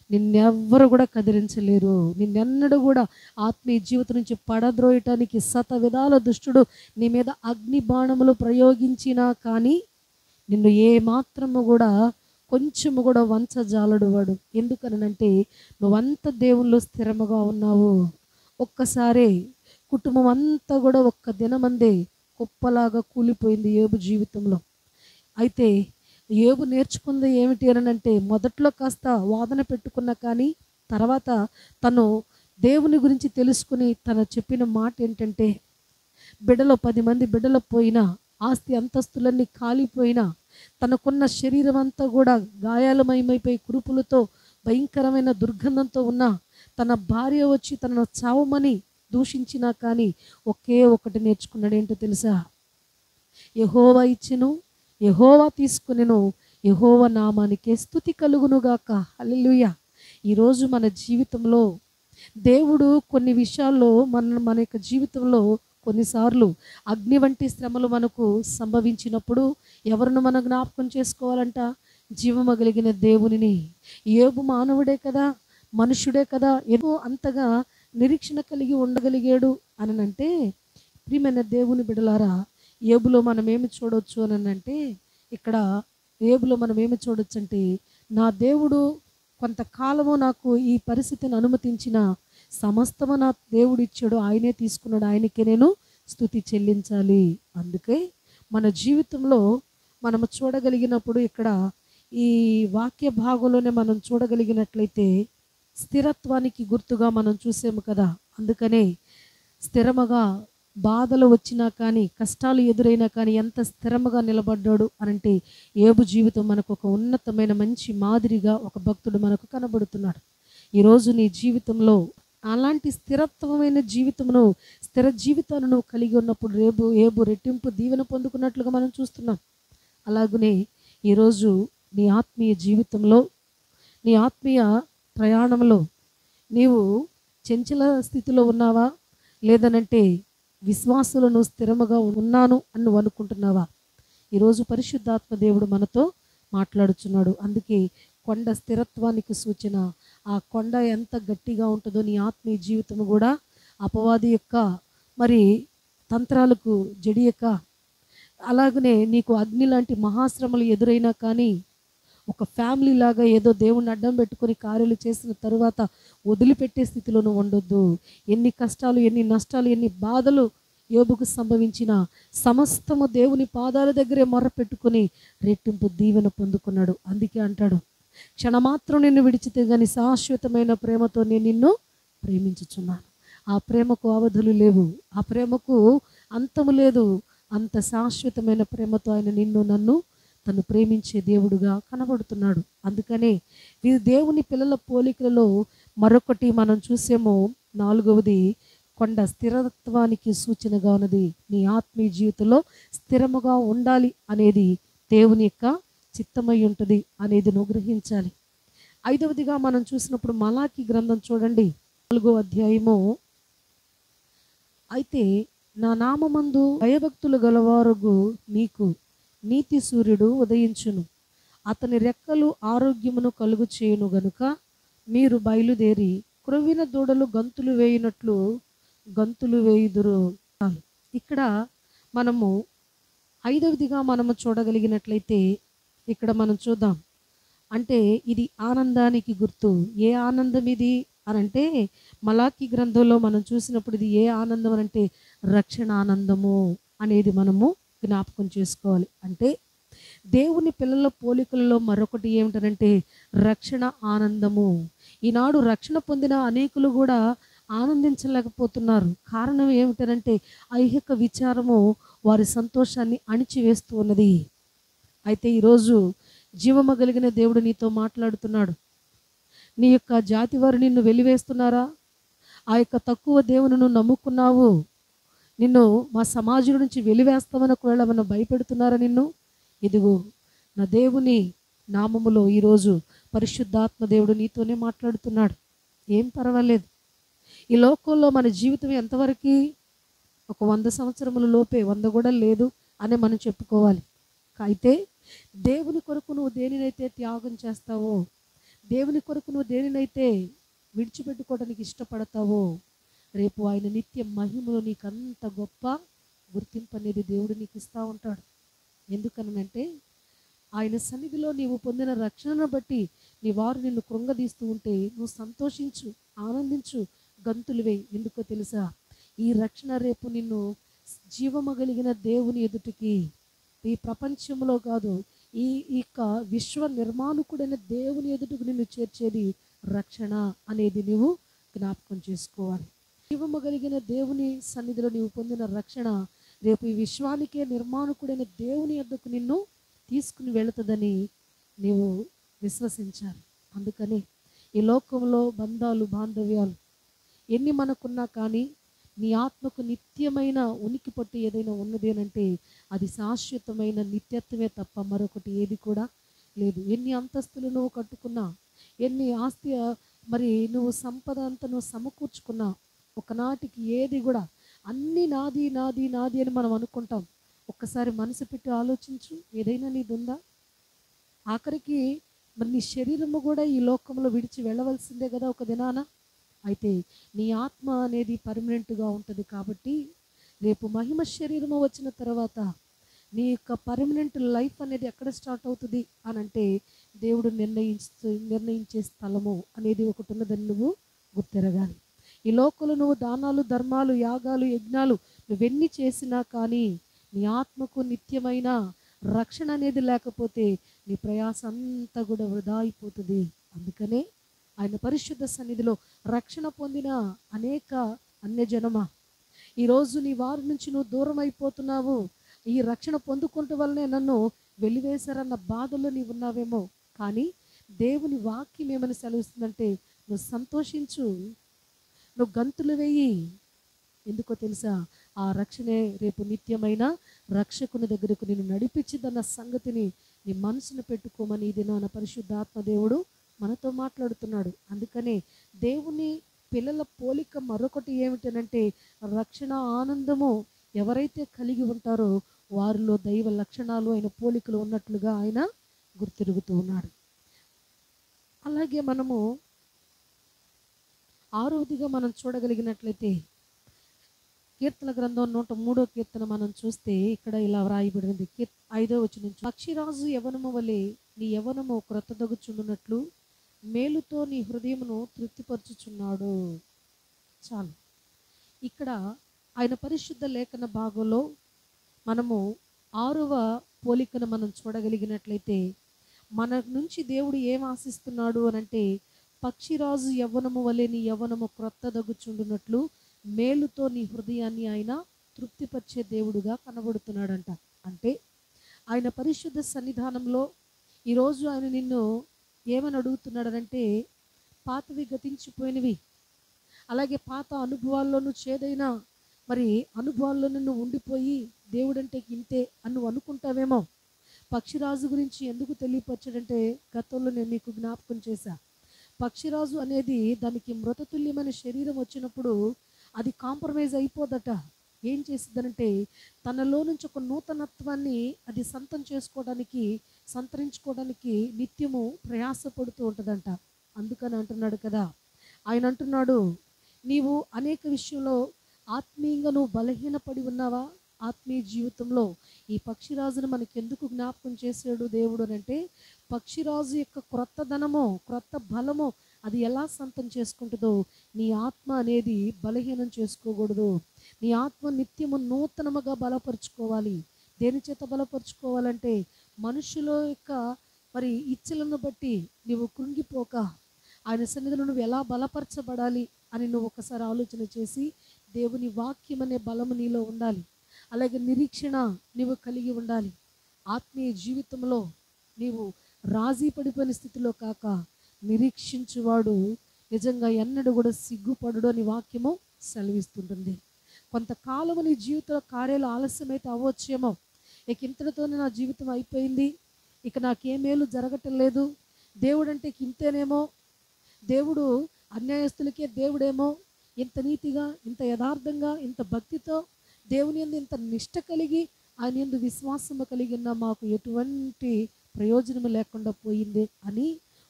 నిన్నెవ్వరు కూడా కదిలించలేరు. నిన్నెన్నడూ కూడా ఆత్మీయ జీవితం నుంచి పడద్రోయటానికి శత విధాల దుష్టుడు నీ మీద అగ్ని బాణములు ప్రయోగించినా కానీ నిన్ను ఏమాత్రము కూడా కొంచెము కూడా వంచజాలడు వాడు. ఎందుకనంటే నువ్వంత దేవుళ్ళు స్థిరముగా ఉన్నావు. ఒక్కసారే కుటుంబం అంతా కూడా ఒక్క దినమందే కుప్పలాగా కూలిపోయింది యోబు జీవితంలో. అయితే యోబు నేర్చుకుంది ఏమిటి అనంటే, మొదట్లో కాస్త వాదన పెట్టుకున్నా కానీ తర్వాత తను దేవుని గురించి తెలుసుకుని తను చెప్పిన మాట ఏంటంటే, 10 మంది బిడ్డలు పోయినా, ఆస్తి అంతస్తులన్నీ కాలిపోయినా, తనకున్న శరీరం అంతా కూడా గాయాలమయమైపోయి కురుపులతో భయంకరమైన దుర్గంధంతో ఉన్న తన భార్య వచ్చి తనను చావమని దూషించినా కానీ ఒకే ఒకటి నేర్చుకున్నాడు. ఏంటో తెలుసా? యెహోవా ఇచ్చెను, యెహోవా తీసుకొనెను, యెహోవా నామానికే స్తుతి కలుగునుగాక. హల్లెలూయా. ఈరోజు మన జీవితంలో దేవుడు కొన్ని విషయాల్లో మన యొక్క జీవితంలో కొన్నిసార్లు అగ్ని వంటి శ్రమలు మనకు సంభవించినప్పుడు ఎవరిని మనం జ్ఞాపకం చేసుకోవాలంట? జీవము కలిగిన దేవునిని. యోబు మానవుడే కదా, మనుషుడే కదా, ఏదో అంతగా నిరీక్షణ కలిగి ఉండగలిగాడు అని అంటే, ప్రియమైన దేవుని బిడలారా, యోబులో మనం ఏమి చూడవచ్చు అని అంటే, ఇక్కడ యోబులో మనం ఏమి చూడొచ్చు అంటే, నా దేవుడు కొంతకాలము నాకు ఈ పరిస్థితిని అనుమతించిన సమస్తము నా దేవుడు ఇచ్చాడు, ఆయనే తీసుకున్నాడు, ఆయనకే నేను స్తుతి చెల్లించాలి. అందుకే మన జీవితంలో మనము చూడగలిగినప్పుడు ఇక్కడ ఈ వాక్య భాగంలోనే మనం చూడగలిగినట్లయితే స్థిరత్వానికి గుర్తుగా మనం చూసాము కదా. అందుకనే స్థిరముగా బాధలు వచ్చినా కానీ, కష్టాలు ఎదురైనా కానీ ఎంత స్థిరముగా నిలబడ్డాడు అనంటే, యోబు జీవితం మనకు ఒక ఉన్నతమైన మంచి మాదిరిగా ఒక భక్తుడు మనకు కనబడుతున్నాడు. ఈరోజు నీ జీవితంలో అలాంటి స్థిరత్వమైన జీవితమును, స్థిర జీవితాన్ని నువ్వు కలిగి ఉన్నప్పుడు యోబు రెట్టింపు దీవెన పొందుకున్నట్లుగా మనం చూస్తున్నాం. అలాగనే ఈరోజు నీ ఆత్మీయ జీవితంలో, నీ ఆత్మీయ ప్రయాణంలో నీవు చంచల స్థితిలో ఉన్నావా, లేదనంటే విశ్వాసులను స్థిరముగా ఉన్నాను అని నువ్వు అనుకుంటున్నావా? ఈరోజు పరిశుద్ధాత్మ దేవుడు మనతో మాట్లాడుచున్నాడు. అందుకే కొండ స్థిరత్వానికి సూచన. ఆ కొండ ఎంత గట్టిగా ఉంటుందో నీ ఆత్మీయ జీవితం కూడా అపవాది యొక్క మరి తంత్రాలకు జడియక, అలాగనే నీకు అగ్ని లాంటి మహాశ్రమలు ఎదురైనా కానీ ఒక ఫ్యామిలీ లాగా ఏదో దేవుణ్ణి అడ్డం పెట్టుకొని కార్యాలు చేసిన తరువాత వదిలిపెట్టే స్థితిలో నువ్వు ఉండొద్దు. ఎన్ని కష్టాలు, ఎన్ని నష్టాలు, ఎన్ని బాధలు యోబుకు సంభవించిన సమస్తము దేవుని పాదాల దగ్గరే మొర్ర పెట్టుకొని రెట్టింపు దీవెన పొందుకున్నాడు. అందుకే అంటాడు, క్షణమాత్రం నిన్ను విడిచితే గాని శాశ్వతమైన ప్రేమతో నేను నిన్ను ప్రేమించుచున్నాను. ఆ ప్రేమకు అవధులు లేవు, ఆ ప్రేమకు అంతము లేదు. అంత శాశ్వతమైన ప్రేమతో ఆయన నిన్ను నన్ను తను ప్రేమించే దేవుడుగా కనబడుతున్నాడు. అందుకనే వీరు దేవుని పిల్లల పోలికలలో మరొకటి మనం చూసేమో, 4వది కొండ స్థిరత్వానికి సూచనగా ఉన్నది. నీ ఆత్మీయ జీవితంలో స్థిరముగా ఉండాలి అనేది దేవుని యొక్క చిత్తమై ఉంటుంది అనేది నువ్వు గ్రహించాలి. 5వదిగా మనం చూసినప్పుడు మలాకి గ్రంథం చూడండి, 4వ అధ్యాయము. అయితే నా నామమందు భయభక్తులు గలవారుగు మీకు నీతి సూర్యుడు ఉదయించును, అతని రెక్కలు ఆరోగ్యమును కలుగు చేయును గనుక మీరు బయలుదేరి క్రొవ్విన దూడలు గంతులు వేయినట్లు గంతులు వేయుదురు. ఇక్కడ మనము 5వదిగా మనము చూడగలిగినట్లయితే ఇక్కడ మనం చూద్దాం. అంటే ఇది ఆనందానికి గుర్తు. ఏ ఆనందం ఇది అనంటే, మలాకి గ్రంథంలో మనం చూసినప్పుడు ఇది ఏ ఆనందం అనంటే రక్షణ ఆనందము అనేది మనము జ్ఞాపకం చేసుకోవాలి. అంటే దేవుని పిల్లల పోలికలలో మరొకటి ఏమిటనంటే రక్షణ ఆనందము. ఈనాడు రక్షణ పొందిన అనేకులు కూడా ఆనందించలేకపోతున్నారు. కారణం ఏమిటనంటే ఐహిక విచారము వారి సంతోషాన్ని అణిచివేస్తూ ఉన్నది. అయితే ఈరోజు జీవము కలిగిన దేవుడు నీతో మాట్లాడుతున్నాడు. నీ యొక్క జాతి వారు నిన్ను వెలివేస్తున్నారా? ఆ యొక్క తక్కువ దేవుని నమ్ముకున్నావు, నిన్ను మా సమాజం నుంచి వెలివేస్తామని ఒకవేళ మనం భయపెడుతున్నారా నిన్ను? ఇదిగో నా దేవుని నామములో ఈరోజు పరిశుద్ధాత్మ దేవుడు నీతోనే మాట్లాడుతున్నాడు. ఏం పర్వాలేదు. ఈ లోకంలో మన జీవితం ఎంతవరకు? ఒక 100 సంవత్సరముల లోపే, 100 కూడా లేదు అని మనం చెప్పుకోవాలి. అయితే దేవుని కొరకు నువ్వు దేనినైతే త్యాగం చేస్తావో, దేవుని కొరకు నువ్వు దేనినైతే విడిచిపెట్టుకోవడానికి ఇష్టపడతావో, రేపు ఆయన నిత్య మహిమలో నీకు అంత గొప్ప గుర్తింపు అనేది దేవుడు నీకు ఇస్తూ ఉంటాడు. ఎందుకనంటే ఆయన సన్నిధిలో నీవు పొందిన రక్షణను బట్టి నీ వారు నిన్ను కృంగదీస్తూ ఉంటే నువ్వు సంతోషించు, ఆనందించు, గంతులు వేయి. ఎందుకో తెలుసా? ఈ రక్షణ రేపు నిన్ను జీవము కలిగిన దేవుని ఎదుటికి, ఈ ప్రపంచంలో కాదు, ఈ యొక్క విశ్వ నిర్మాణకుడైన దేవుని ఎదుటికి నిన్ను చేర్చేది రక్షణ అనేది నీవు జ్ఞాపకం చేసుకోవాలి. జీవము కలిగిన దేవుని సన్నిధిలో నీవు పొందిన రక్షణ రేపు ఈ విశ్వానికే నిర్మాణకుడైన దేవుని యొద్దకు నిన్ను తీసుకుని వెళుతుందని నీవు విశ్వసించాలి. అందుకని ఈ లోకంలో బంధాలు, బాంధవ్యాలు ఎన్ని మనకున్నా కానీ నీ ఆత్మకు నిత్యమైన ఉనికి పట్టు ఏదైనా ఉన్నది అంటే అది శాశ్వతమైన నిత్యత్వమే తప్ప మరొకటి ఏది కూడా లేదు. ఎన్ని అంతస్తులు నువ్వు కట్టుకున్నా, ఎన్ని ఆస్తి మరి నువ్వు సంపద అంతా నువ్వు సమకూర్చుకున్నా, ఒకనాటికి ఏది కూడా అన్నీ నాది నాది నాది అని మనం అనుకుంటాం. ఒక్కసారి మనసు పెట్టి ఆలోచించు, ఏదైనా నీది ఉందా? ఆఖరికి మరి నీ శరీరము కూడా ఈ లోకంలో విడిచి వెళ్ళవలసిందే కదా ఒక దినాన. అయితే నీ ఆత్మ అనేది పర్మనెంట్గా ఉంటుంది కాబట్టి రేపు మహిమ శరీరము వచ్చిన తర్వాత నీ యొక్క పర్మనెంట్ లైఫ్ అనేది ఎక్కడ స్టార్ట్ అవుతుంది అని అంటే దేవుడు నిర్ణయించే స్థలము అనేది ఒకటి ఉన్నదని నువ్వు గుర్తెరగాలి. ఈ లోకంలో నువ్వు దానాలు, ధర్మాలు, యాగాలు, యజ్ఞాలు నువ్వెన్ని చేసినా కానీ నీ ఆత్మకు నిత్యమైన రక్షణ అనేది లేకపోతే నీ ప్రయాస అంతా కూడా వృధా అయిపోతుంది. అందుకనే ఆయన పరిశుద్ధ సన్నిధిలో రక్షణ పొందిన అనేక అన్యజనమా, ఈరోజు నీ వారి నుంచి నువ్వు దూరం అయిపోతున్నావు, ఈ రక్షణ పొందుకుంటూ వల్లనే నన్ను వెలివేశారన్న బాధలో నీవు ఉన్నావేమో. కానీ దేవుని వాక్యం ఏమని సెలవిస్తుందంటే నువ్వు సంతోషించు, నువ్వు గంతులు వేయి. ఎందుకో తెలుసా? ఆ రక్షణే రేపు నిత్యమైన రక్షకుని దగ్గరకు నేను నడిపించిందన్న సంగతిని నీ మనసును పెట్టుకోమని ఇది నా పరిశుద్ధాత్మ దేవుడు మనతో మాట్లాడుతున్నాడు. అందుకనే దేవుని పిల్లల పోలిక మరొకటి ఏమిటనంటే రక్షణ ఆనందము ఎవరైతే కలిగి ఉంటారో వారిలో దైవ లక్షణాలు ఆయన పోలికలు ఉన్నట్లుగా ఆయన గుర్తిరుగుతూ ఉన్నాడు. అలాగే మనము ఆరోదిగా మనం చూడగలిగినట్లయితే కీర్తన గ్రంథం 103వ కీర్తన మనం చూస్తే ఇక్కడ ఇలా వ్రాయబడింది. 5వ వచనం, పక్షిరాజు యవనము వలె నీ యవనము క్రొత్తదగుచుండునట్లు మేలుతో నీ హృదయమును తృప్తిపరచుచున్నాడు. చాలు. ఇక్కడ ఆయన పరిశుద్ధ లేఖన భాగంలో మనము 6వ పోలికను మనం చూడగలిగినట్లయితే మన నుంచి దేవుడు ఏం ఆశిస్తున్నాడు అనంటే పక్షిరాజు యవ్వనము వలె నీ యవ్వనము క్రొత్తదగుచుండునట్లు మేలుతో నీ హృదయాన్ని ఆయన తృప్తిపరిచే దేవుడుగా కనబడుతున్నాడంట. అంటే ఆయన పరిశుద్ధ సన్నిధానంలో ఈరోజు ఆయన నిన్ను ఏమని అడుగుతున్నాడనంటే పాతవి గతించిపోయినవి, అలాగే పాత అనుభవాల్లోనూ చేదైన మరి అనుభవాల్లో నువ్వు ఉండిపోయి దేవుడంటే ఇంతే అని నువ్వు అనుకుంటావేమో. పక్షిరాజు గురించి ఎందుకు తెలియపరచాడంటే గతంలో నేను మీకు జ్ఞాపకం చేశా. పక్షిరాజు అనేది దానికి మృతతుల్యమైన శరీరం వచ్చినప్పుడు అది కాంప్రమైజ్ అయిపోదట. ఏం చేసిద్దనంటే తనలో నుంచి ఒక నూతనత్వాన్ని అది సంతరించుకోవడానికి నిత్యము ప్రయాసపడుతూ ఉంటుందంట. అందుకని అంటున్నాడు కదా, ఆయన అంటున్నాడు నీవు అనేక విషయంలో ఆత్మీయంగా నువ్వు బలహీనపడి ఉన్నావా? ఆత్మీయ జీవితంలో ఈ పక్షిరాజును మనకి ఎందుకు జ్ఞాపకం చేసాడు దేవుడు అంటే పక్షిరాజు యొక్క క్రొత్త ధనము, క్రొత్త బలము అది ఎలా సొంతం చేసుకుంటుందో నీ ఆత్మ అనేది బలహీనం చేసుకోకూడదు. నీ ఆత్మ నిత్యము నూతనముగా బలపరుచుకోవాలి. దేని చేత బలపరుచుకోవాలంటే మనుషుల యొక్క మరి ఇచ్చలను బట్టి నువ్వు కృంగిపోక ఆయన సన్నిధిలో నువ్వు ఎలా బలపరచబడాలి అని నువ్వు ఒకసారి ఆలోచన చేసి దేవుని వాక్యం అనే బలము నీలో ఉండాలి. అలాగే నిరీక్షణ నీవు కలిగి ఉండాలి. ఆత్మీయ జీవితంలో నీవు రాజీ పడిపోయిన స్థితిలో కాక నిరీక్షించువాడు నిజంగా ఎన్నడూ కూడా సిగ్గుపడడు అని వాక్యము సెలవిస్తుంటుంది. కొంతకాలము నీ జీవితంలో కార్యాలు ఆలస్యమైతే అవ్వచ్చేమో, ఇక ఇంతటితోనే నా జీవితం అయిపోయింది, ఇక నాకేమేలు జరగటం లేదు, దేవుడు అంటే ఇంతేనేమో, దేవుడు అన్యాయస్తులకే దేవుడేమో, ఇంత నీతిగా, ఇంత యథార్థంగా, ఇంత భక్తితో దేవుని యందు ఇంత నిష్ట కలిగి ఆయన యందు విశ్వాసము కలిగిన మాకు ఎటువంటి ప్రయోజనము లేకుండా పోయింది అని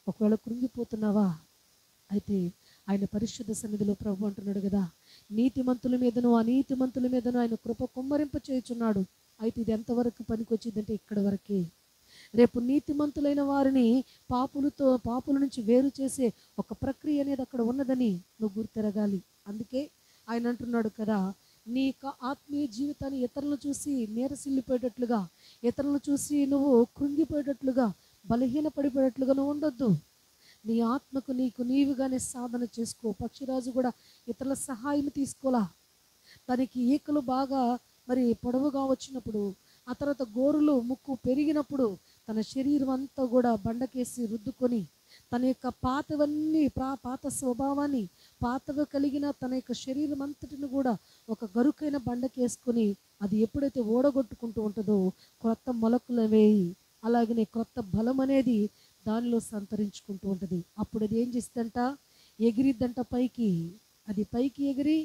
ఒకవేళ కృంగిపోతున్నావా? అయితే ఆయన పరిశుద్ధ సన్నిధిలో ప్రభు అంటున్నాడు కదా, నీతిమంతుల మీదను అనీతిమంతుల మీదను ఆయన కృప కుమ్మరింప చేయుచున్నాడు. అయితే ఇది ఎంతవరకు పనికొచ్చిందంటే ఇక్కడ వరకే. రేపు నీతిమంతులైన వారిని పాపుల నుంచి వేరు చేసే ఒక ప్రక్రియ అనేది అక్కడ ఉన్నదని నువ్వు గుర్తెరగాలి. అందుకే ఆయన అంటున్నాడు కదా, నీ ఆత్మీయ జీవితాన్ని ఇతరులను చూసి నీరసిల్లిపోయేటట్లుగా, ఇతరులను చూసి నువ్వు కృంగిపోయేటట్లుగా, బలహీనపడిపోయేటట్లుగా నువ్వు ఉండొద్దు. నీ ఆత్మకు నీవుగానే సాధన చేసుకో. పక్షిరాజు కూడా ఇతరుల సహాయం తీసుకోలా. తనకి ఈకలు బాగా మరి పొడవుగా వచ్చినప్పుడు, ఆ తర్వాత గోరులు ముక్కు పెరిగినప్పుడు తన శరీరం అంతా కూడా బండకేసి రుద్దుకొని తన యొక్క పాత స్వభావాన్ని, పాతగా కలిగిన తన యొక్క శరీరం అంతటిని కూడా ఒక గరుకైన బండకేసుకొని అది ఎప్పుడైతే ఓడగొట్టుకుంటూ ఉంటుందో క్రొత్త మొలకలు వేయి, అలాగనే క్రొత్త బలం అనేది దానిలో సంతరించుకుంటూ ఉంటుంది. అప్పుడు అది ఏం చేస్తుందంట, ఎగిరిద్దంట పైకి. అది పైకి ఎగిరి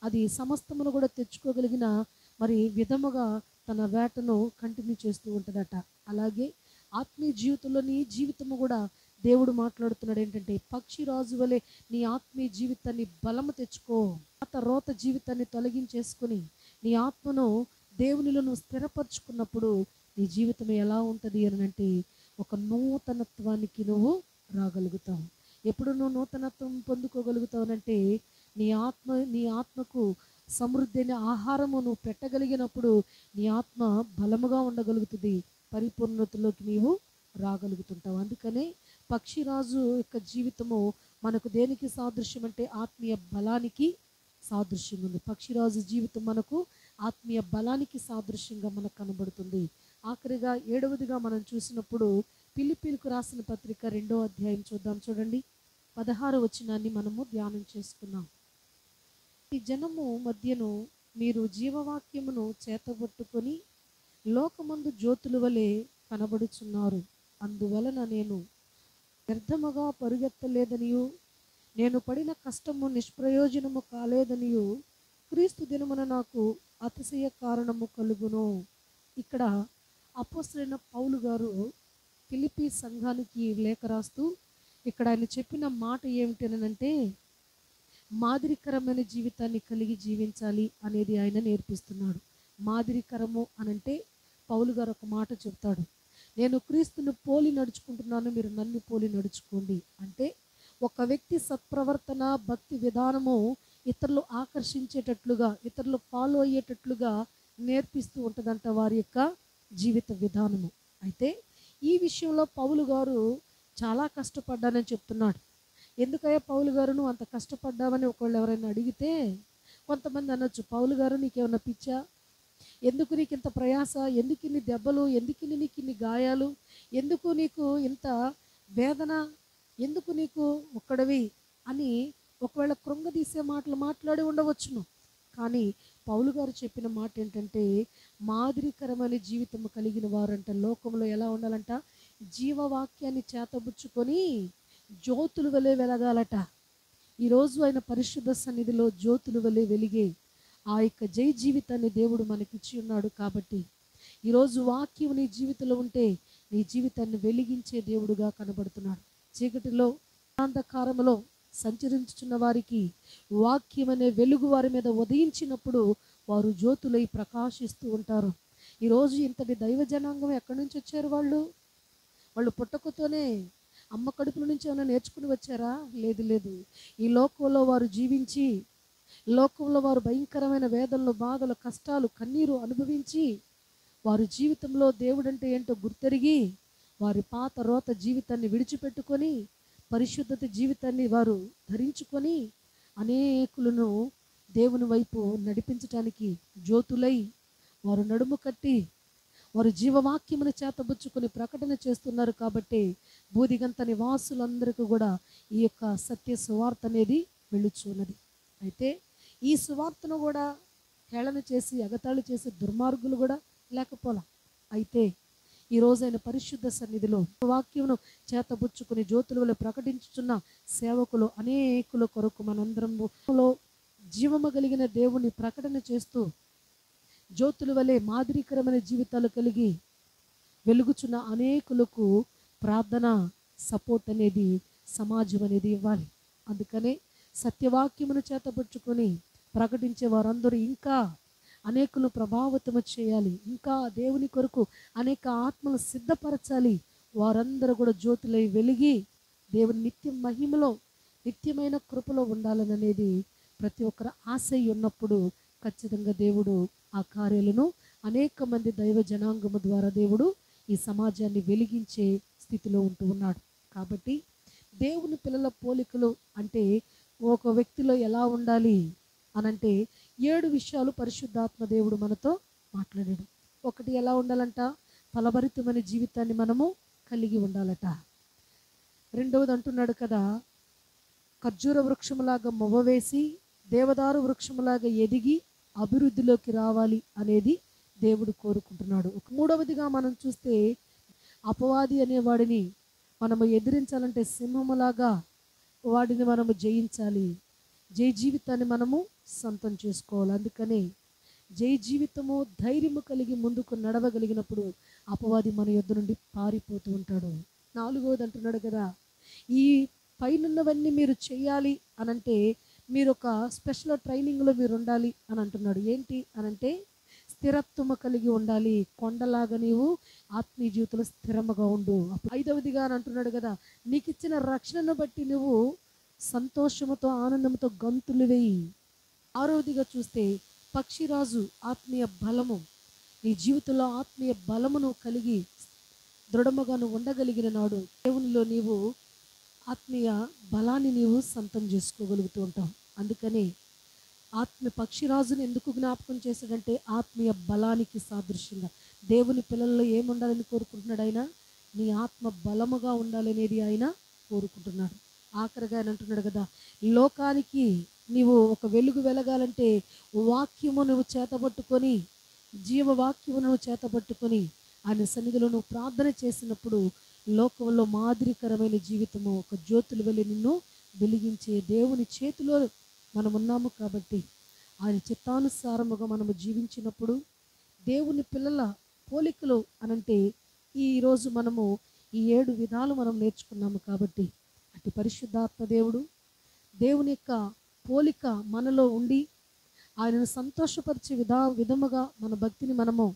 అది సమస్తమును కూడా తెచ్చుకోగలిగిన మరి విధముగా తన వేటను కంటిన్యూ చేస్తూ ఉంటుందట. అలాగే ఆత్మీయ జీవితంలో నీ జీవితము కూడా దేవుడు మాట్లాడుతున్నాడు ఏంటంటే, పక్షి రాజు వలె నీ ఆత్మీయ జీవితాన్ని బలము తెచ్చుకో. పాత రోత జీవితాన్ని తొలగించేసుకుని నీ ఆత్మను దేవునిలో నువ్వు స్థిరపరచుకున్నప్పుడు నీ జీవితం ఎలా ఉంటుంది అని అంటే, ఒక నూతనత్వానికి నువ్వు రాగలుగుతావు. ఎప్పుడు నువ్వు నూతనత్వం పొందుకోగలుగుతావునంటే, నీ ఆత్మకు సమృద్ధి అయిన ఆహారము నువ్వు పెట్టగలిగినప్పుడు నీ ఆత్మ బలముగా ఉండగలుగుతుంది, పరిపూర్ణతలోకి నీవు రాగలుగుతుంటావు. అందుకనే పక్షిరాజు యొక్క జీవితము మనకు దేనికి సాదృశ్యం అంటే ఆత్మీయ బలానికి సాదృశ్యంగా ఉంది. పక్షిరాజు జీవితం మనకు ఆత్మీయ బలానికి సాదృశ్యంగా మనకు కనబడుతుంది. ఆఖరిగా 7వదిగా మనం చూసినప్పుడు ఫిలిప్పీలకు రాసిన పత్రిక 2వ అధ్యాయం చూద్దాం. చూడండి, 16వ వచనాన్ని మనము ధ్యానం చేసుకున్నాం. ఈ జనము మధ్యను మీరు జీవవాక్యమును చేతబట్టుకొని లోకమందు జ్యోతుల వలె కనబడుచున్నారు. అందువలన నేను వ్యర్థముగా పరుగెత్తలేదనియు నేను పడిన కష్టము నిష్ప్రయోజనము కాలేదనియు క్రీస్తు దినమున నాకు అతిశయ కారణము కలుగును. ఇక్కడ అపోస్తలుడైన పౌలు గారు ఫిలిప్పీ సంఘానికి లేఖ రాస్తూ ఇక్కడ ఆయన చెప్పిన మాట ఏమిటనంటే, మాదిరికరమైన జీవితాన్ని కలిగి జీవించాలి అనేది ఆయన నేర్పిస్తున్నాడు. మాదిరికరము అనంటే పౌలు గారు ఒక మాట చెప్తాడు, నేను క్రీస్తును పోలి నడుచుకుంటున్నాను, మీరు నన్ను పోలి నడుచుకోండి. అంటే ఒక వ్యక్తి సత్ప్రవర్తన భక్తి విధానము ఇతరులు ఆకర్షించేటట్లుగా, ఇతరులు ఫాలో అయ్యేటట్లుగా నేర్పిస్తూ ఉంటుందంట వారి యొక్క జీవిత విధానము. అయితే ఈ విషయంలో పౌలు గారు చాలా కష్టపడ్డానని చెప్తున్నాడు. ఎందుకయ్యా పౌలు గారు నువ్వు అంత కష్టపడ్డావని ఒకళ్ళు ఎవరైనా అడిగితే కొంతమంది అనొచ్చు, పౌలు గారు నీకేమన్నా పిచ్చా, ఎందుకు నీకు ఇంత ప్రయాస, ఎందుకు ఇన్ని దెబ్బలు, ఎందుకు నీకు ఇన్ని గాయాలు, ఎందుకు నీకు ఇంత వేదన, ఎందుకు నీకు ఒక్కడవి అని ఒకవేళ కృంగదీసే మాటలు మాట్లాడి ఉండవచ్చును. కానీ పౌలు గారు చెప్పిన మాట ఏంటంటే, మాదిరికరమైన జీవితం కలిగిన వారంట లోకంలో ఎలా ఉండాలంట, జీవవాక్యాన్ని చేతబుచ్చుకొని జ్యోతులు వలె వెలగాలట. ఈరోజు ఆయన పరిశుద్ధ సన్నిధిలో జ్యోతులు వలె వెలిగే ఆ యొక్క జై జీవితాన్ని దేవుడు మనకిచ్చి ఉన్నాడు. కాబట్టి ఈరోజు వాక్యం నీ జీవితంలో ఉంటే నీ జీవితాన్ని వెలిగించే దేవుడుగా కనబడుతున్నాడు. చీకటిలో అంధకారములో సంచరించుచున్న వారికి వాక్యం అనే వెలుగు వారి మీద ఉదయించినప్పుడు వారు జ్యోతులై ప్రకాశిస్తూ ఉంటారు. ఈరోజు ఇంతటి దైవ జనాంగం ఎక్కడి నుంచి వచ్చారు? వాళ్ళు పుట్టకతోనే అమ్మ కడుపుల నుంచి ఏమైనా నేర్చుకుని వచ్చారా? లేదు లేదు. ఈ లోకంలో వారు జీవించి, లోకంలో వారు భయంకరమైన వేదనలు, బాధలు, కష్టాలు, కన్నీరు అనుభవించి వారి జీవితంలో దేవుడంటే ఏంటో గుర్తెరిగి వారి పాత రోత జీవితాన్ని విడిచిపెట్టుకొని పరిశుద్ధత జీవితాన్ని వారు ధరించుకొని అనేకులను దేవుని వైపు నడిపించటానికి జ్యోతులై వారు నడుము కట్టి వారు జీవవాక్యమును చేతబుచ్చుకొని ప్రకటన చేస్తున్నారు. కాబట్టి బూదిగంత నివాసులందరికీ కూడా ఈ యొక్క సత్య సువార్త అనేది వెళ్ళుచున్నది. అయితే ఈ సువార్తను కూడా హేళన చేసి ఎగతాళి చేసే దుర్మార్గులు కూడా లేకపోలా. అయితే ఈరోజు ఆయన పరిశుద్ధ సన్నిధిలో వాక్యమును చేతబుచ్చుకుని జ్యోతుల వలె ప్రకటించుచున్న సేవకులు అనేకుల కొరకు మనందరంలో జీవము కలిగిన దేవుని ప్రకటన చేస్తూ జ్యోతుల వలె మాదిరికరమైన జీవితాలు కలిగి వెలుగుచున్న అనేకులకు ప్రార్థన సపోర్ట్ అనేది సమాజం అనేది ఇవ్వాలి. అందుకనే సత్యవాక్యమును చేతబుచ్చుకొని ప్రకటించే వారందరూ ఇంకా అనేకులను ప్రభావితము చేయాలి, ఇంకా దేవుని కొరకు అనేక ఆత్మలు సిద్ధపరచాలి. వారందరూ కూడా జ్యోతులై వెలిగి దేవుని నిత్య మహిమలో నిత్యమైన కృపలో ఉండాలని అనేది ప్రతి ఒక్కరు ఆశ ఉన్నప్పుడు ఖచ్చితంగా దేవుడు ఆ కార్యాలను అనేక మంది దైవ జనాంగము ద్వారా దేవుడు ఈ సమాజాన్ని వెలిగించే స్థితిలో ఉంటూ ఉన్నాడు. కాబట్టి దేవుని పిల్లల పోలికలు అంటే ఒక వ్యక్తిలో ఎలా ఉండాలి అనంటే 7 విషయాలు పరిశుద్ధాత్మ దేవుడు మనతో మాట్లాడాడు. ఒకటి, ఎలా ఉండాలంట, ఫలభరితమైన జీవితాన్ని మనము కలిగి ఉండాలట. రెండవది అంటున్నాడు కదా, ఖర్జూర వృక్షములాగా మొవ్వవేసి దేవదారు వృక్షములాగా ఎదిగి అభివృద్ధిలోకి రావాలి అనేది దేవుడు కోరుకుంటున్నాడు. మూడవదిగా మనం చూస్తే అపవాది అనేవాడిని మనము ఎదిరించాలంటే సింహములాగా వాడిని మనము జయించాలి. జయ జీవితాన్ని మనము సొంతం చేసుకోవాలి. అందుకనే జయ జీవితము ధైర్యము కలిగి ముందుకు నడవగలిగినప్పుడు అపవాది మన యొద్ద నుండి పారిపోతూ ఉంటాడు. నాలుగవది అంటున్నాడు కదా, ఈ పైనున్నవన్నీ మీరు చేయాలి అనంటే మీరు ఒక స్పెషల్ ట్రైనింగ్లో మీరు ఉండాలి అని అంటున్నాడు. ఏంటి అనంటే స్థిరత్వము కలిగి ఉండాలి. కొండలాగా నీవు ఆత్మీయ జీవితంలో స్థిరముగా ఉండు. ఐదవదిగా అని అంటున్నాడు కదా, నీకు ఇచ్చిన రక్షణను బట్టి నువ్వు సంతోషముతో ఆనందంతో గంతులు వేయి. ఆరవదిగా చూస్తే పక్షిరాజు ఆత్మీయ బలము, నీ జీవితంలో ఆత్మీయ బలమును కలిగి దృఢముగా నువ్వు ఉండగలిగిన నాడు దేవునిలో నీవు ఆత్మీయ బలాన్ని నీవు సొంతం చేసుకోగలుగుతూ ఉంటావు. అందుకని పక్షిరాజుని ఎందుకు జ్ఞాపకం చేశాడంటే ఆత్మీయ బలానికి సాదృశ్యంగా దేవుని పిల్లల్లో ఏముండాలని కోరుకుంటున్నాడు ఆయన? నీ ఆత్మ బలముగా ఉండాలనేది ఆయన కోరుకుంటున్నాడు. ఆఖరిగా ఆయన అంటున్నాడు కదా, లోకానికి నీవు ఒక వెలుగు వెలగాలంటే వాక్యము నువ్వు చేతబట్టుకొని, జీవవాక్యము నువ్వు చేతబట్టుకొని ఆయన సన్నిధిలో నువ్వు ప్రార్థన చేసినప్పుడు లోకంలో మాదిరికరమైన జీవితము ఒక జ్యోతులు వెళ్ళి నిన్ను వెలిగించే దేవుని చేతిలో మనం ఉన్నాము. కాబట్టి ఆయన చిత్తానుసారముగా మనము జీవించినప్పుడు దేవుని పిల్లల పోలికలు అనంటే ఈరోజు మనము ఈ 7 విధాలు మనం నేర్చుకున్నాము. కాబట్టి అటు పరిశుద్ధాత్మ దేవుని యొక్క పోలిక మనలో ఉండి ఆయనను సంతోషపరిచే విధముగా మన భక్తిని మనము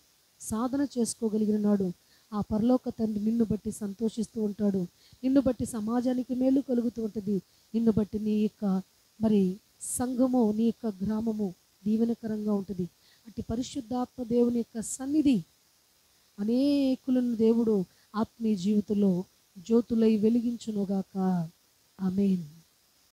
సాధన చేసుకోగలిగిన నాడు ఆ పరలోక తండ్రి నిన్ను బట్టి సంతోషిస్తూ ఉంటాడు. నిన్ను బట్టి సమాజానికి మేలు కలుగుతూ ఉంటుంది. నిన్ను బట్టి నీ యొక్క సంఘము, నీ యొక్క గ్రామము దీవెనకరంగా ఉంటుంది. అట్టి పరిశుద్ధాత్మ దేవుని యొక్క సన్నిధి అనేకులను దేవుడు ఆత్మీయ జీవితంలో జ్యోతులై వెలిగించునుగాక. ఆమేన్.